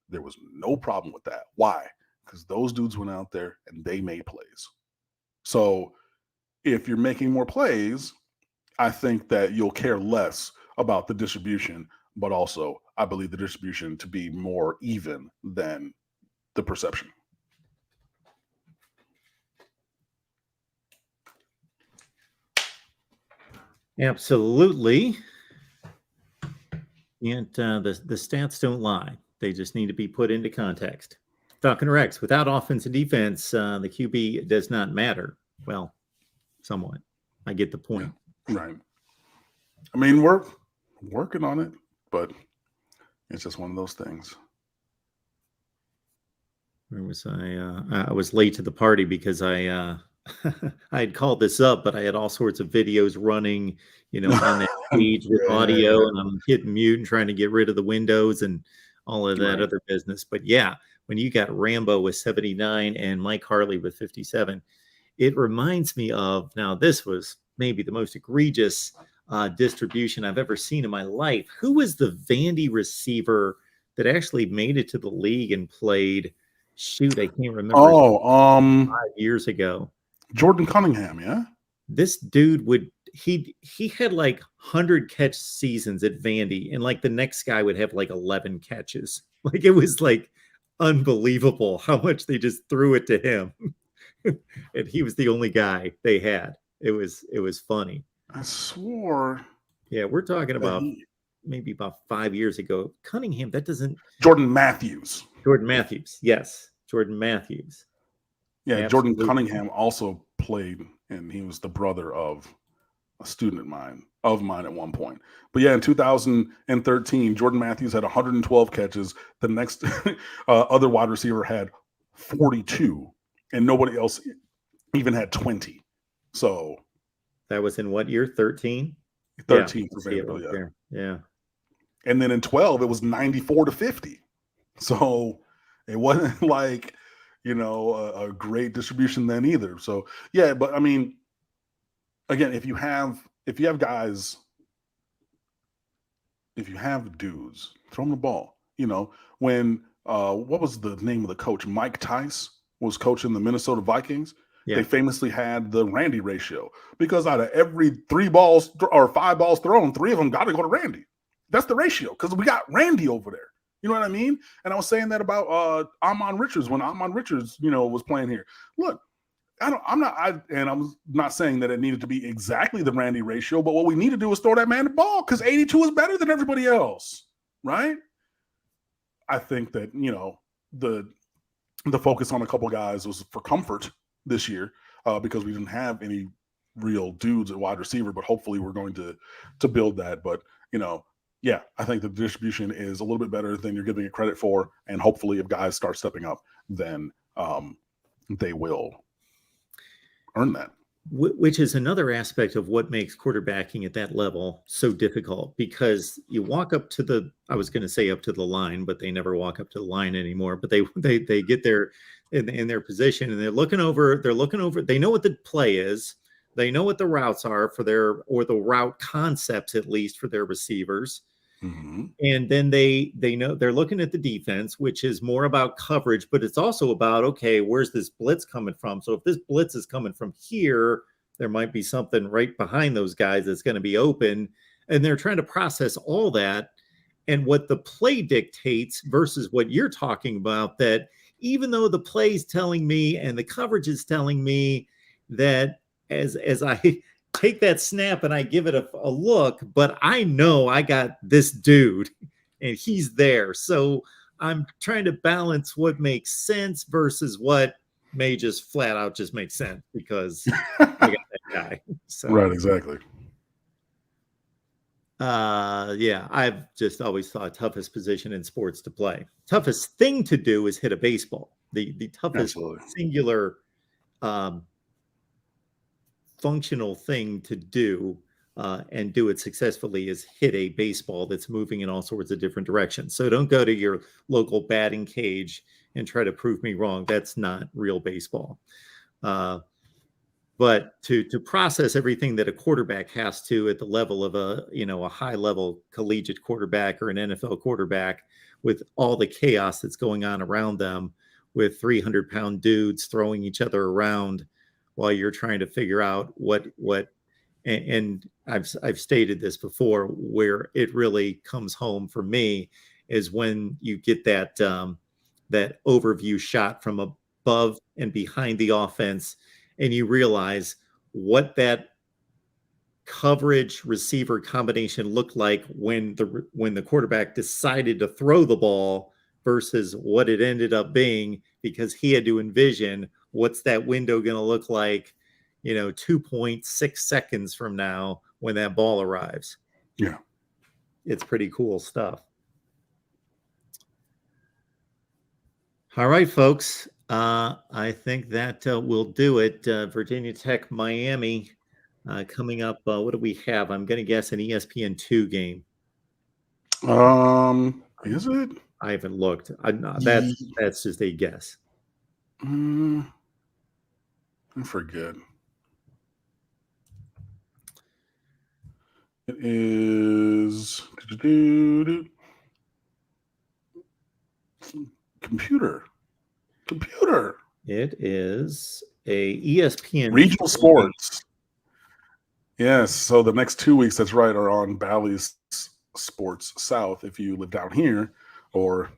There was no problem with that. Why? Because those dudes went out there and they made plays. So if you're making more plays, I think that you'll care less about the distribution, but also I believe the distribution to be more even than the perception. Absolutely. And the stats don't lie. They just need to be put into context. Falcon Rex, without offense and defense, the QB does not matter. Well, somewhat. I get the Yeah, point. right. I mean, we're working on it, but it's just one of those things. Where was I? I was late to the party because I I had called this up, but I had all sorts of videos running, on that page with audio, Yeah, and I'm hitting mute and trying to get rid of the windows and all of that right. other business. But yeah, when you got Rambo with 79 and Mike Harley with 57, it reminds me of, now this was maybe the most egregious distribution I've ever seen in my life. Who was the Vandy receiver that actually made it to the league and played? Shoot, I can't remember his Oh, 5 years ago. Jordan Cunningham, yeah? This dude he had like 100 catch seasons at Vandy, and like the next guy would have like 11 catches. Like it was like unbelievable how much they just threw it to him. And he was the only guy they had. It was funny. I swore Yeah, we're talking that about he maybe about 5 years ago. Cunningham, that doesn't. Jordan Matthews. Jordan Matthews, yes, Jordan Matthews, Yeah, Jordan absolutely. Cunningham also played, and he was the brother of a student of mine at one point. But yeah, in 2013, Jordan Matthews had 112 catches. The next other wide receiver had 42, and nobody else even had 20. So That was in what year? 13. Yeah, 13 I for see it Vanderbilt, right yeah. there. Yeah. And then in 12, it was 94 to 50. So it wasn't like, a great distribution then either. So yeah, but I mean, again, if you have guys, if you have dudes, throw them the ball. When what was the name of the coach? Mike Tice was coaching the Minnesota Vikings. Yeah. They famously had the Randy ratio because out of every 3 balls or 5 balls thrown, 3 of them got to go to Randy. That's the ratio because we got Randy over there. You know what I mean? And I was saying that about Amon Richards when Amon Richards, was playing here. Look, I'm not saying that it needed to be exactly the Randy ratio, but what we need to do is throw that man the ball because 82 is better than everybody else, right? I think that the focus on a couple guys was for comfort this year because we didn't have any real dudes at wide receiver, but hopefully we're going to build that. But yeah, I think the distribution is a little bit better than you're giving it credit for, and hopefully if guys start stepping up, then they will earn that. Which is another aspect of what makes quarterbacking at that level so difficult, because you walk up to I was going to say up to the line, but they never walk up to the line anymore, but they get there in their position and they're looking over, they know what the play is. They know what the routes are or the route concepts, at least for their receivers. Mm-hmm. And then they know they're looking at the defense, which is more about coverage, but it's also about, okay, where's this blitz coming from? So if this blitz is coming from here, there might be something right behind those guys that's going to be open. And they're trying to process all that and what the play dictates versus what you're talking about, that even though the play is telling me and the coverage is telling me that as I take that snap and I give it a look, but I know I got this dude and he's there. So I'm trying to balance what makes sense versus what may just flat out just make sense because I got that guy. So right, exactly. yeah, I've just always thought toughest position in sports to play. Toughest thing to do is hit a baseball. The toughest Absolutely. singular functional thing to do and do it successfully is hit a baseball that's moving in all sorts of different directions. So don't go to your local batting cage and try to prove me wrong. That's not real baseball. But to process everything that a quarterback has to at the level of a high level collegiate quarterback or an NFL quarterback, with all the chaos that's going on around them, with 300-pound dudes throwing each other around while you're trying to figure out what and I've stated this before, where it really comes home for me is when you get that that overview shot from above and behind the offense, and you realize what that coverage receiver combination looked like when the quarterback decided to throw the ball versus what it ended up being, because he had to envision what's that window going to look like, 2.6 seconds from now when that ball arrives. Yeah. It's pretty cool stuff. All right, folks. I think that will do it. Virginia Tech, Miami coming up. What do we have? I'm going to guess an ESPN2 game. Is it? I haven't looked. That's just a guess. I forget. It is computer. It is a ESPN Regional sports. Yes. So the next 2 weeks, that's right, are on Bally's Sports South. If you live down here, or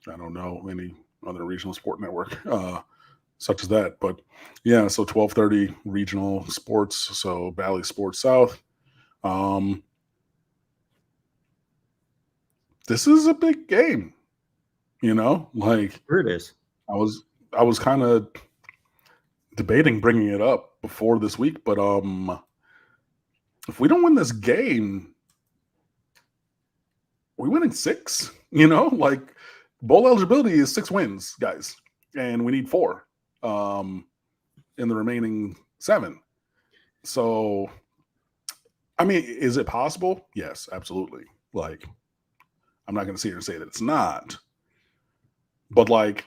I don't know any other regional sport network such as that, but yeah. So 12:30 regional sports. So Bally Sports South. This is a big game. Like Here it is. I was kind of debating bringing it up before this week, but if we don't win this game, we winning 6. Like bowl eligibility is 6 wins, guys, and we need 4 in the remaining 7. So, I mean, is it possible? Yes, absolutely. Like, I'm not going to sit here and say that it's not, but like,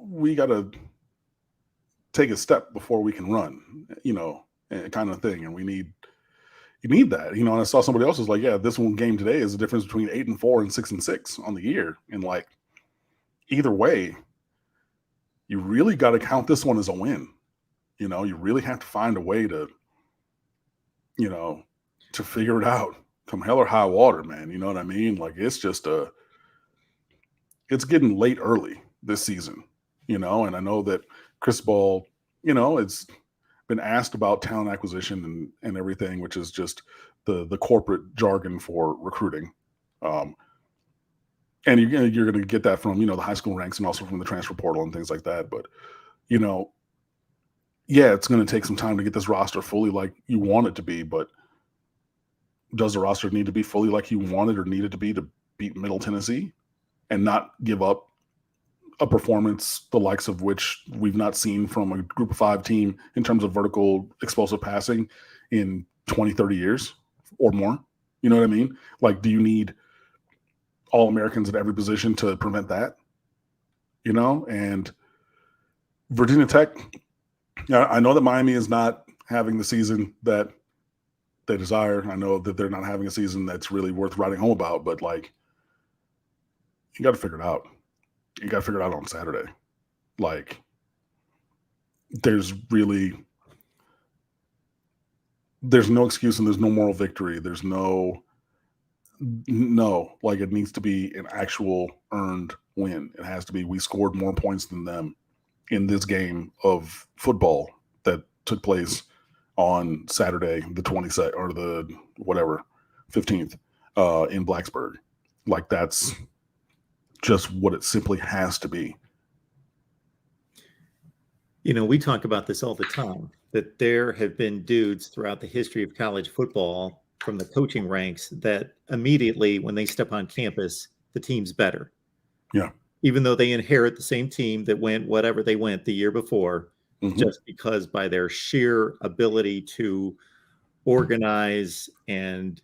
we got to take a step before we can run, kind of thing. And you need that, and I saw somebody else was like, yeah, this one game today is the difference between 8-4 and 6-6 on the year. And like, either way, you really got to count this one as a win. You really have to find a way to, to figure it out come hell or high water, man. You know what I mean? Like, it's just it's getting late early this season, and I know that Chris Ball, it's been asked about talent acquisition and everything, which is just the corporate jargon for recruiting. And you're going to get that from, the high school ranks and also from the transfer portal and things like that. But, yeah, it's going to take some time to get this roster fully like you want it to be. But does the roster need to be fully like you want it or need it to be to beat Middle Tennessee and not give up a performance the likes of which we've not seen from a group of 5 team in terms of vertical explosive passing in 20, 30 years or more? You know what I mean? Like, do you need All-Americans at every position to prevent that? And Virginia Tech, I know that Miami is not having the season that they desire. I know that they're not having a season that's really worth writing home about, but like, you got to figure it out. You got to figure it out on Saturday. Like, there's no excuse and there's no moral victory. There's no, like, it needs to be an actual earned win. It has to be, we scored more points than them in this game of football that took place on Saturday, the 22nd or the 15th in Blacksburg. Like, that's just what it simply has to be. We talk about this all the time, that there have been dudes throughout the history of college football from the coaching ranks that immediately when they step on campus, the team's better. Yeah. Even though they inherit the same team that went whatever they went the year before, just because by their sheer ability to organize and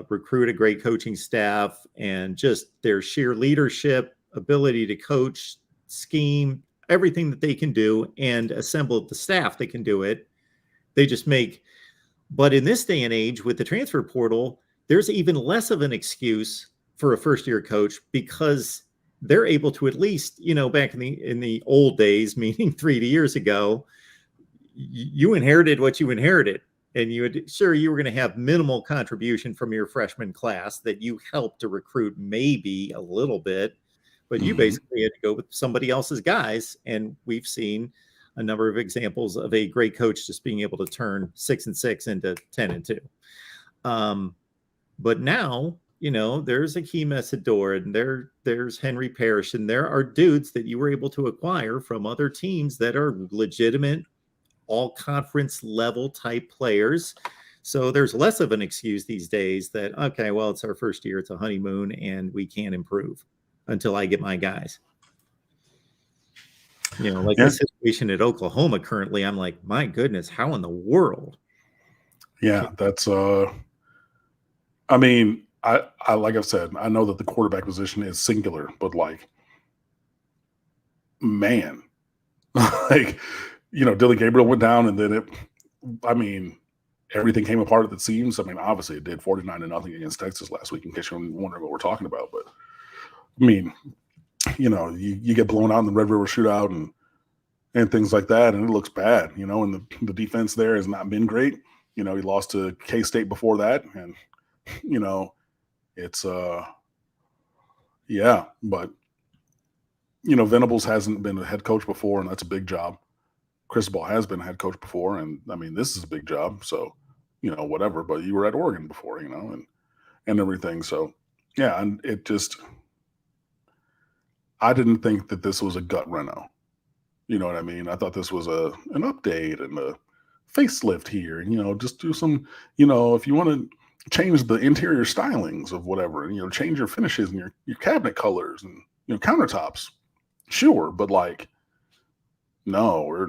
recruit a great coaching staff and just their sheer leadership, ability to coach, scheme, everything that they can do and assemble the staff that can do it, they just make. But in this day and age with the transfer portal, there's even less of an excuse for a first-year coach because they're able to at least, back in the old days, meaning 3 years ago, you inherited what you inherited. And you were going to have minimal contribution from your freshman class that you helped to recruit maybe a little bit, but you basically had to go with somebody else's guys. And we've seen a number of examples of a great coach just being able to turn 6-6 into 10-2. But now, there's Akeem Essador, and there's Henry Parrish, and there are dudes that you were able to acquire from other teams that are legitimate, all conference level type players. So there's less of an excuse these days that, okay, well, it's our first year, it's a honeymoon, and we can't improve until I get my guys. Like the situation at Oklahoma currently, I'm like, my goodness, how in the world? Yeah, that's I mean, I like I've said, I know that the quarterback position is singular, but like, man, like, Dylan Gabriel went down, and then everything came apart at the seams. I mean, obviously it did 49-0 against Texas last week, in case you're wondering what we're talking about. But I mean, you get blown out in the Red River Shootout and things like that, and it looks bad, and the defense there has not been great. He lost to K-State before that, and it's yeah, but Venables hasn't been a head coach before, and that's a big job. Cristobal has been a head coach before, and I mean, this is a big job. So, whatever. But you were at Oregon before, and everything. So, yeah, and it just, I didn't think that this was a gut reno. You know what I mean? I thought this was an update and a facelift here, and just do some, if you want to change the interior stylings of whatever, and change your finishes and your cabinet colors and countertops, sure, but like, no, we're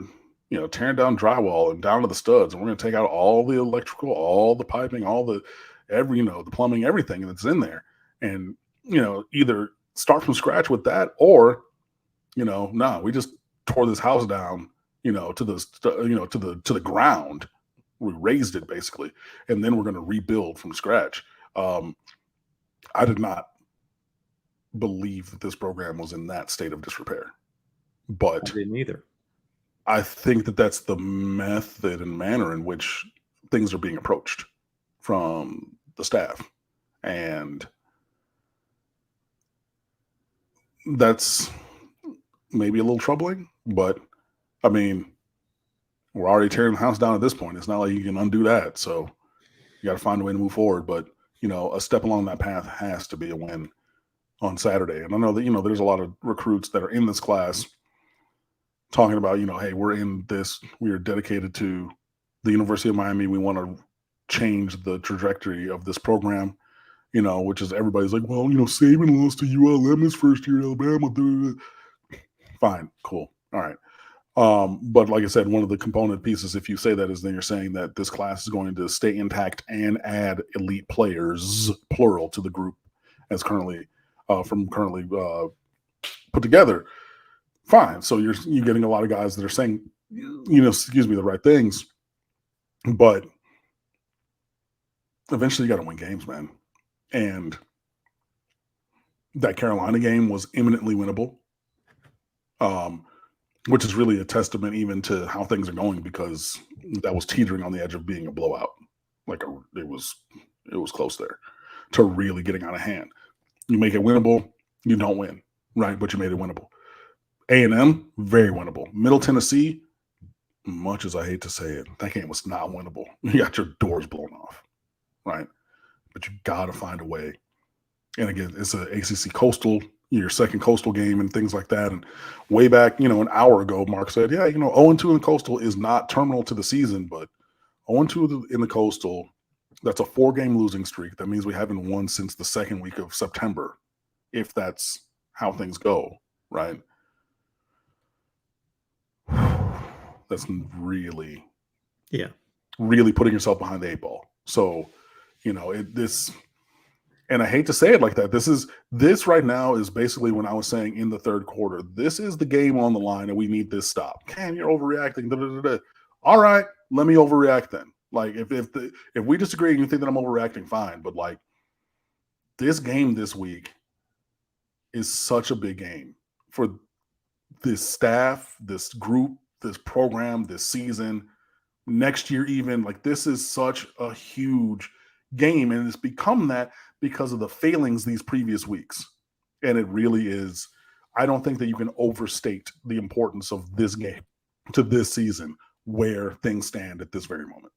tearing down drywall and down to the studs, and we're going to take out all the electrical, all the piping, all the the plumbing, everything that's in there, and either start from scratch with that, or no, we just tore this house down to the ground. We raised it basically, and then we're going to rebuild from scratch. I did not believe that this program was in that state of disrepair, but I didn't either. I think that that's the method and manner in which things are being approached from the staff, and that's maybe a little troubling. But I mean, we're already tearing the house down at this point. It's not like you can undo that. So you got to find a way to move forward. But, a step along that path has to be a win on Saturday. And I know that, there's a lot of recruits that are in this class talking about, hey, we're in this, we are dedicated to the University of Miami. We want to change the trajectory of this program, which is everybody's like, well, Saban lost to ULM his first year at Alabama. Fine, cool. All right. But like I said, one of the component pieces, if you say that, is then you're saying that this class is going to stay intact and add elite players, plural, to the group as currently put together. Fine. So you're getting a lot of guys that are saying, the right things, but eventually you got to win games, man. And that Carolina game was imminently winnable. Which is really a testament even to how things are going, because that was teetering on the edge of being a blowout. It was close there to really getting out of hand. You make it winnable, you don't win, right? But you made it winnable. A&M, very winnable. Middle Tennessee, much as I hate to say it, that game was not winnable. You got your doors blown off, right? But you got to find a way. And again, it's an ACC Coastal, your second Coastal game and things like that. And way back, an hour ago, Mark said, yeah, 0-2 in Coastal is not terminal to the season, but 0-2 in the Coastal, that's a 4-game losing streak. That means we haven't won since the second week of September, if that's how things go, right? That's really, really putting yourself behind the 8 ball. So, and I hate to say it like that. This right now is basically when I was saying in the third quarter, this is the game on the line and we need this stop. Cam, you're overreacting. Da, da, da, da. All right, let me overreact then. Like if we disagree and you think that I'm overreacting, fine. But like this game this week is such a big game for this staff, this group, this program, this season, next year even. Like this is such a huge game, and it's become that because of the failings these previous weeks. And it really is. I don't think that you can overstate the importance of this game to this season where things stand at this very moment.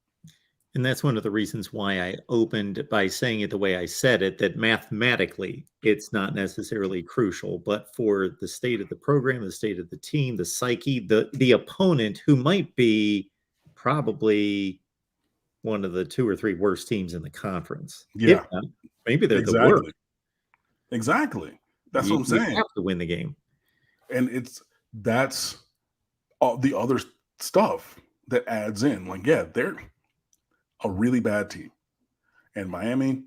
And that's one of the reasons why I opened by saying it the way I said it, that mathematically it's not necessarily crucial, but for the state of the program, the state of the team, the psyche, the opponent who might be probably one of the 2 or 3 worst teams in the conference. Yeah, If not, maybe they're the worst. Exactly. That's what I'm You saying. have to win the game. And that's all the other stuff that adds in. Like, yeah, they're a really bad team. And Miami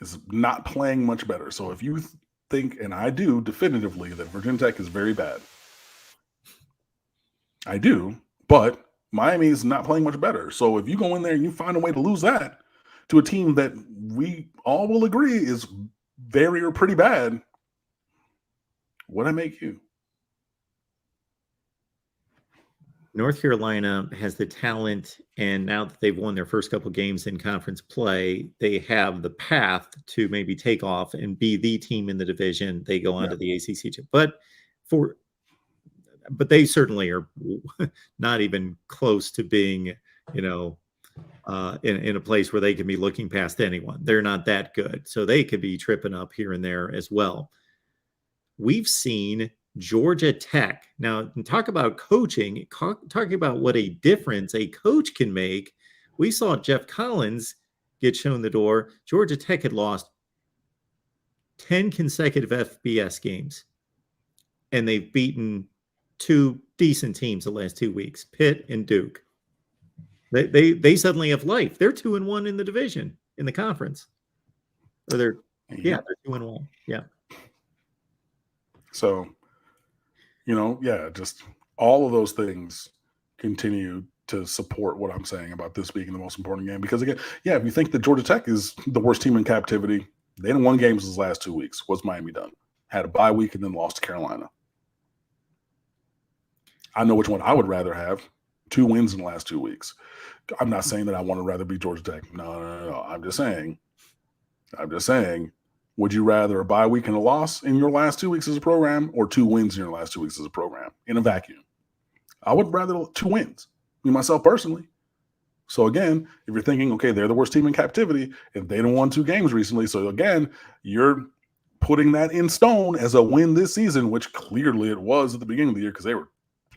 is not playing much better. So if you think, and I do definitively, that Virginia Tech is very bad, I do, but Miami is not playing much better. So if you go in there and you find a way to lose that to a team that we all will agree is very or pretty bad, what I make you? North Carolina has the talent, and now that they've won their first couple games in conference play, they have the path to maybe take off and be the team in the division. They go on to the ACC, but they certainly are not even close to being, in a place where they can be looking past anyone. They're not that good, so they could be tripping up here and there as well. We've seen Georgia Tech. Now, talk about coaching, talking about what a difference a coach can make. We saw Jeff Collins get shown the door. Georgia Tech had lost 10 consecutive FBS games, and they've beaten 2 decent teams the last 2 weeks, Pitt and Duke. They suddenly have life. They're 2-1 in the division, in the conference. Or they're 2-1. Yeah. So, just all of those things continue to support what I'm saying about this being the most important game. Because again, if you think that Georgia Tech is the worst team in captivity, they didn't won games these last 2 weeks. What's Miami done? Had a bye week and then lost to Carolina. I know which one I would rather have. 2 wins in the last 2 weeks. I'm not saying that I want to rather be Georgia Tech. No. I'm just saying, would you rather a bye week and a loss in your last 2 weeks as a program, or 2 wins in your last 2 weeks as a program in a vacuum? I would rather 2 wins, me myself personally. So again, if you're thinking, okay, they're the worst team in captivity, and they don't won 2 games recently, so again, you're putting that in stone as a win this season, which clearly it was at the beginning of the year because they were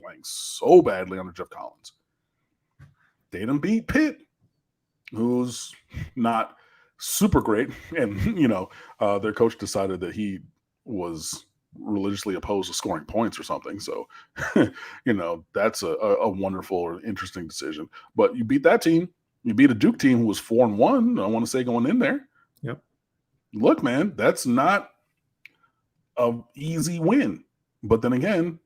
playing so badly under Jeff Collins. They didn't beat Pitt, who's not super great, and their coach decided that he was religiously opposed to scoring points or something. So, that's a wonderful or interesting decision. But you beat that team. You beat a Duke team who was 4-1. I want to say going in there. Yep. Look, man, that's not an easy win. But then again,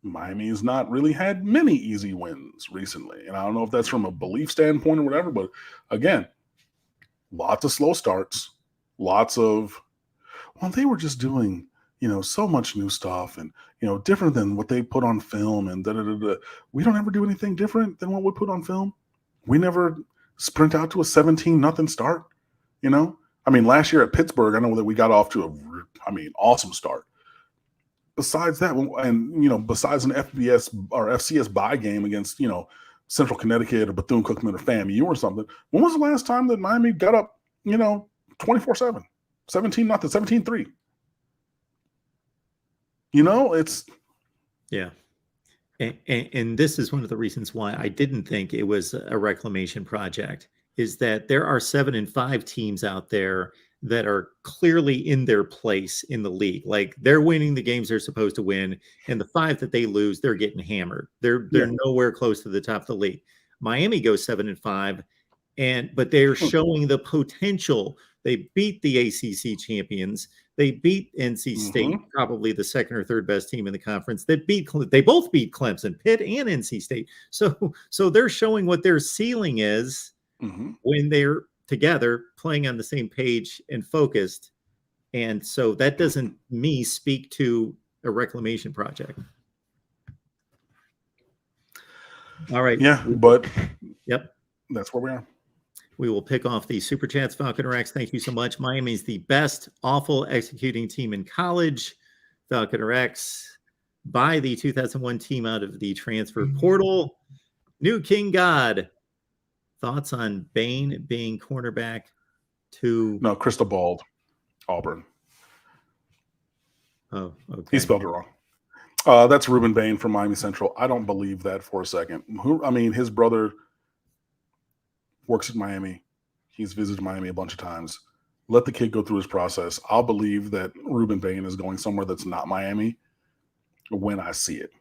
Miami's not really had many easy wins recently. And I don't know if that's from a belief standpoint or whatever, but again, lots of slow starts, they were just doing, so much new stuff and, different than what they put on film and da-da-da-da. We don't ever do anything different than what we put on film. We never sprint out to a 17-0 start, last year at Pittsburgh, I know that we got off to awesome start. Besides that, and besides an FBS or FCS bye game against Central Connecticut or Bethune-Cookman or FAMU or something, when was the last time that Miami got up 24-7, 17-0, 17-3? It's and this is one of the reasons why I didn't think it was a reclamation project, is that there are 7-5 teams out there that are clearly in their place in the league. Like, they're winning the games they're supposed to win, and the 5 that they lose, they're getting hammered. They're nowhere close to the top of the league. Miami goes 7-5, but they're showing the potential. They beat the ACC champions. They beat NC State, probably the second or third best team in the conference. They both beat Clemson, Pitt, and NC State. So they're showing what their ceiling is when they're together, playing on the same page and focused. And so that doesn't, speak to a reclamation project. All right. Yeah, but that's where we are. We will pick off the Super Chats. Falcon Rex, thank you so much. Miami's the best awful executing team in college. Falcon Rex, buy the 2001 team out of the transfer portal. New King God. Thoughts on Bain being cornerback to... No, Cristobal, Auburn. Oh, okay. He spelled it wrong. That's Ruben Bain from Miami Central. I don't believe that for a second. His brother works at Miami. He's visited Miami a bunch of times. Let the kid go through his process. I'll believe that Ruben Bain is going somewhere that's not Miami when I see it.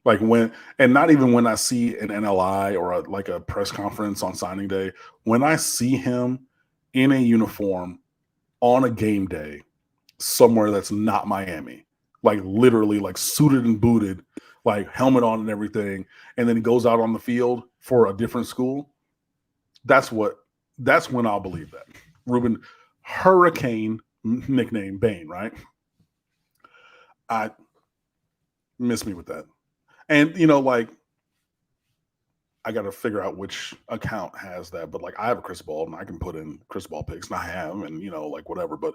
And not even when I see an NLI or a press conference on signing day. When I see him in a uniform on a game day somewhere that's not Miami, like literally like suited and booted, like helmet on and everything, and then he goes out on the field for a different school, that's when I'll believe that. Ruben Hurricane, nickname Bain, right? I miss me with that. And, I got to figure out which account has that. But, I have a Cristobal, and I can put in Cristobal picks, and I have, and, whatever. But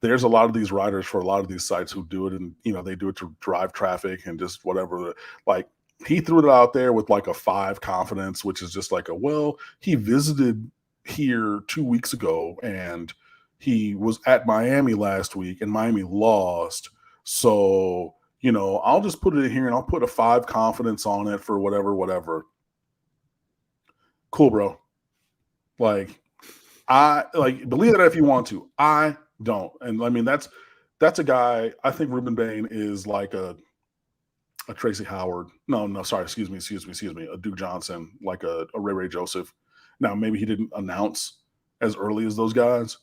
there's a lot of these writers for a lot of these sites who do it, and, they do it to drive traffic and just whatever. He threw it out there with, a 5 confidence, which is just he visited here 2 weeks ago, and he was at Miami last week, and Miami lost. So... I'll just put it in here and I'll put a 5 confidence on it for whatever. Cool, bro. Believe that if you want to. I don't. And that's a guy. I think Ruben Bain is like a Tracy Howard. No, sorry, excuse me. A Duke Johnson, like a Ray Joseph. Now, maybe he didn't announce as early as those guys,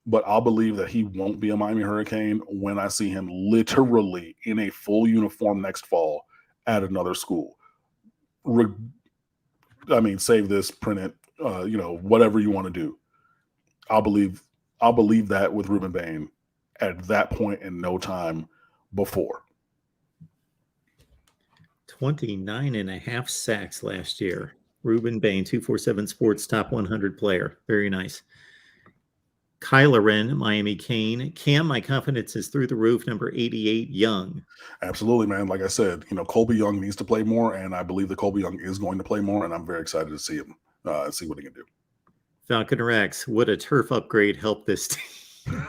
but I'll believe that he won't be a Miami Hurricane when I see him literally in a full uniform next fall at another school. Save this, print it, whatever you want to do. I'll believe that with Ruben Bain at that point in no time before. 29.5 sacks last year. Ruben Bain, 247 Sports top 100 player. Very nice. Kyler Wren, Miami Cane. Cam, my confidence is through the roof. Number 88, Young. Absolutely, man. Like I said, Colby Young needs to play more, and I believe that Colby Young is going to play more, and I'm very excited to see him, see what he can do. Falcon Rex, would a turf upgrade help this team?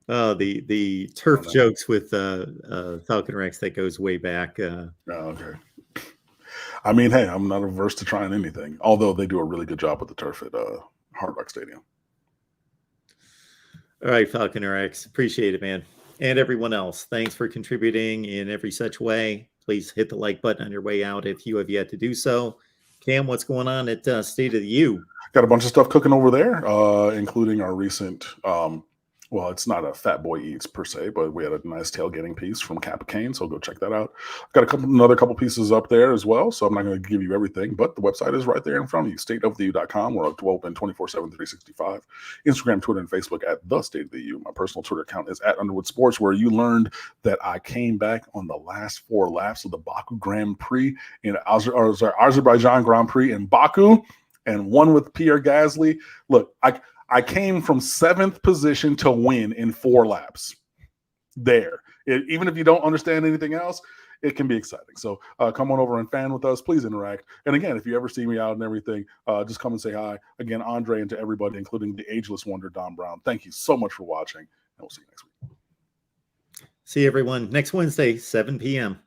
Oh, the turf jokes with Falcon Rex, that goes way back. Okay. Hey, I'm not averse to trying anything, although they do a really good job with the turf at Hard Rock Stadium. All right, Falcon Rex, appreciate it, man. And everyone else, thanks for contributing in every such way. Please hit the like button on your way out if you have yet to do so. Cam, what's going on at State of the U? Got a bunch of stuff cooking over there, including our recent it's not a Fat Boy Eats per se, but we had a nice tailgating piece from Kappa Kane, so go check that out. I've got another couple pieces up there as well, so I'm not going to give you everything, but the website is right there in front of you, stateoftheu.com. We're open 24/7, 365. Instagram, Twitter, and Facebook at The State of the U. My personal Twitter account is at Underwood Sports, where you learned that I came back on the last 4 laps of the Baku Grand Prix in Azerbaijan Grand Prix in Baku, and won with Pierre Gasly. Look, I came from 7th position to win in 4 laps. Even if you don't understand anything else, it can be exciting. So come on over and fan with us. Please interact. And again, if you ever see me out and everything, just come and say hi. Again, Andre, and to everybody, including the ageless wonder, Don Brown, thank you so much for watching, and we'll see you next week. See everyone next Wednesday, 7 p.m.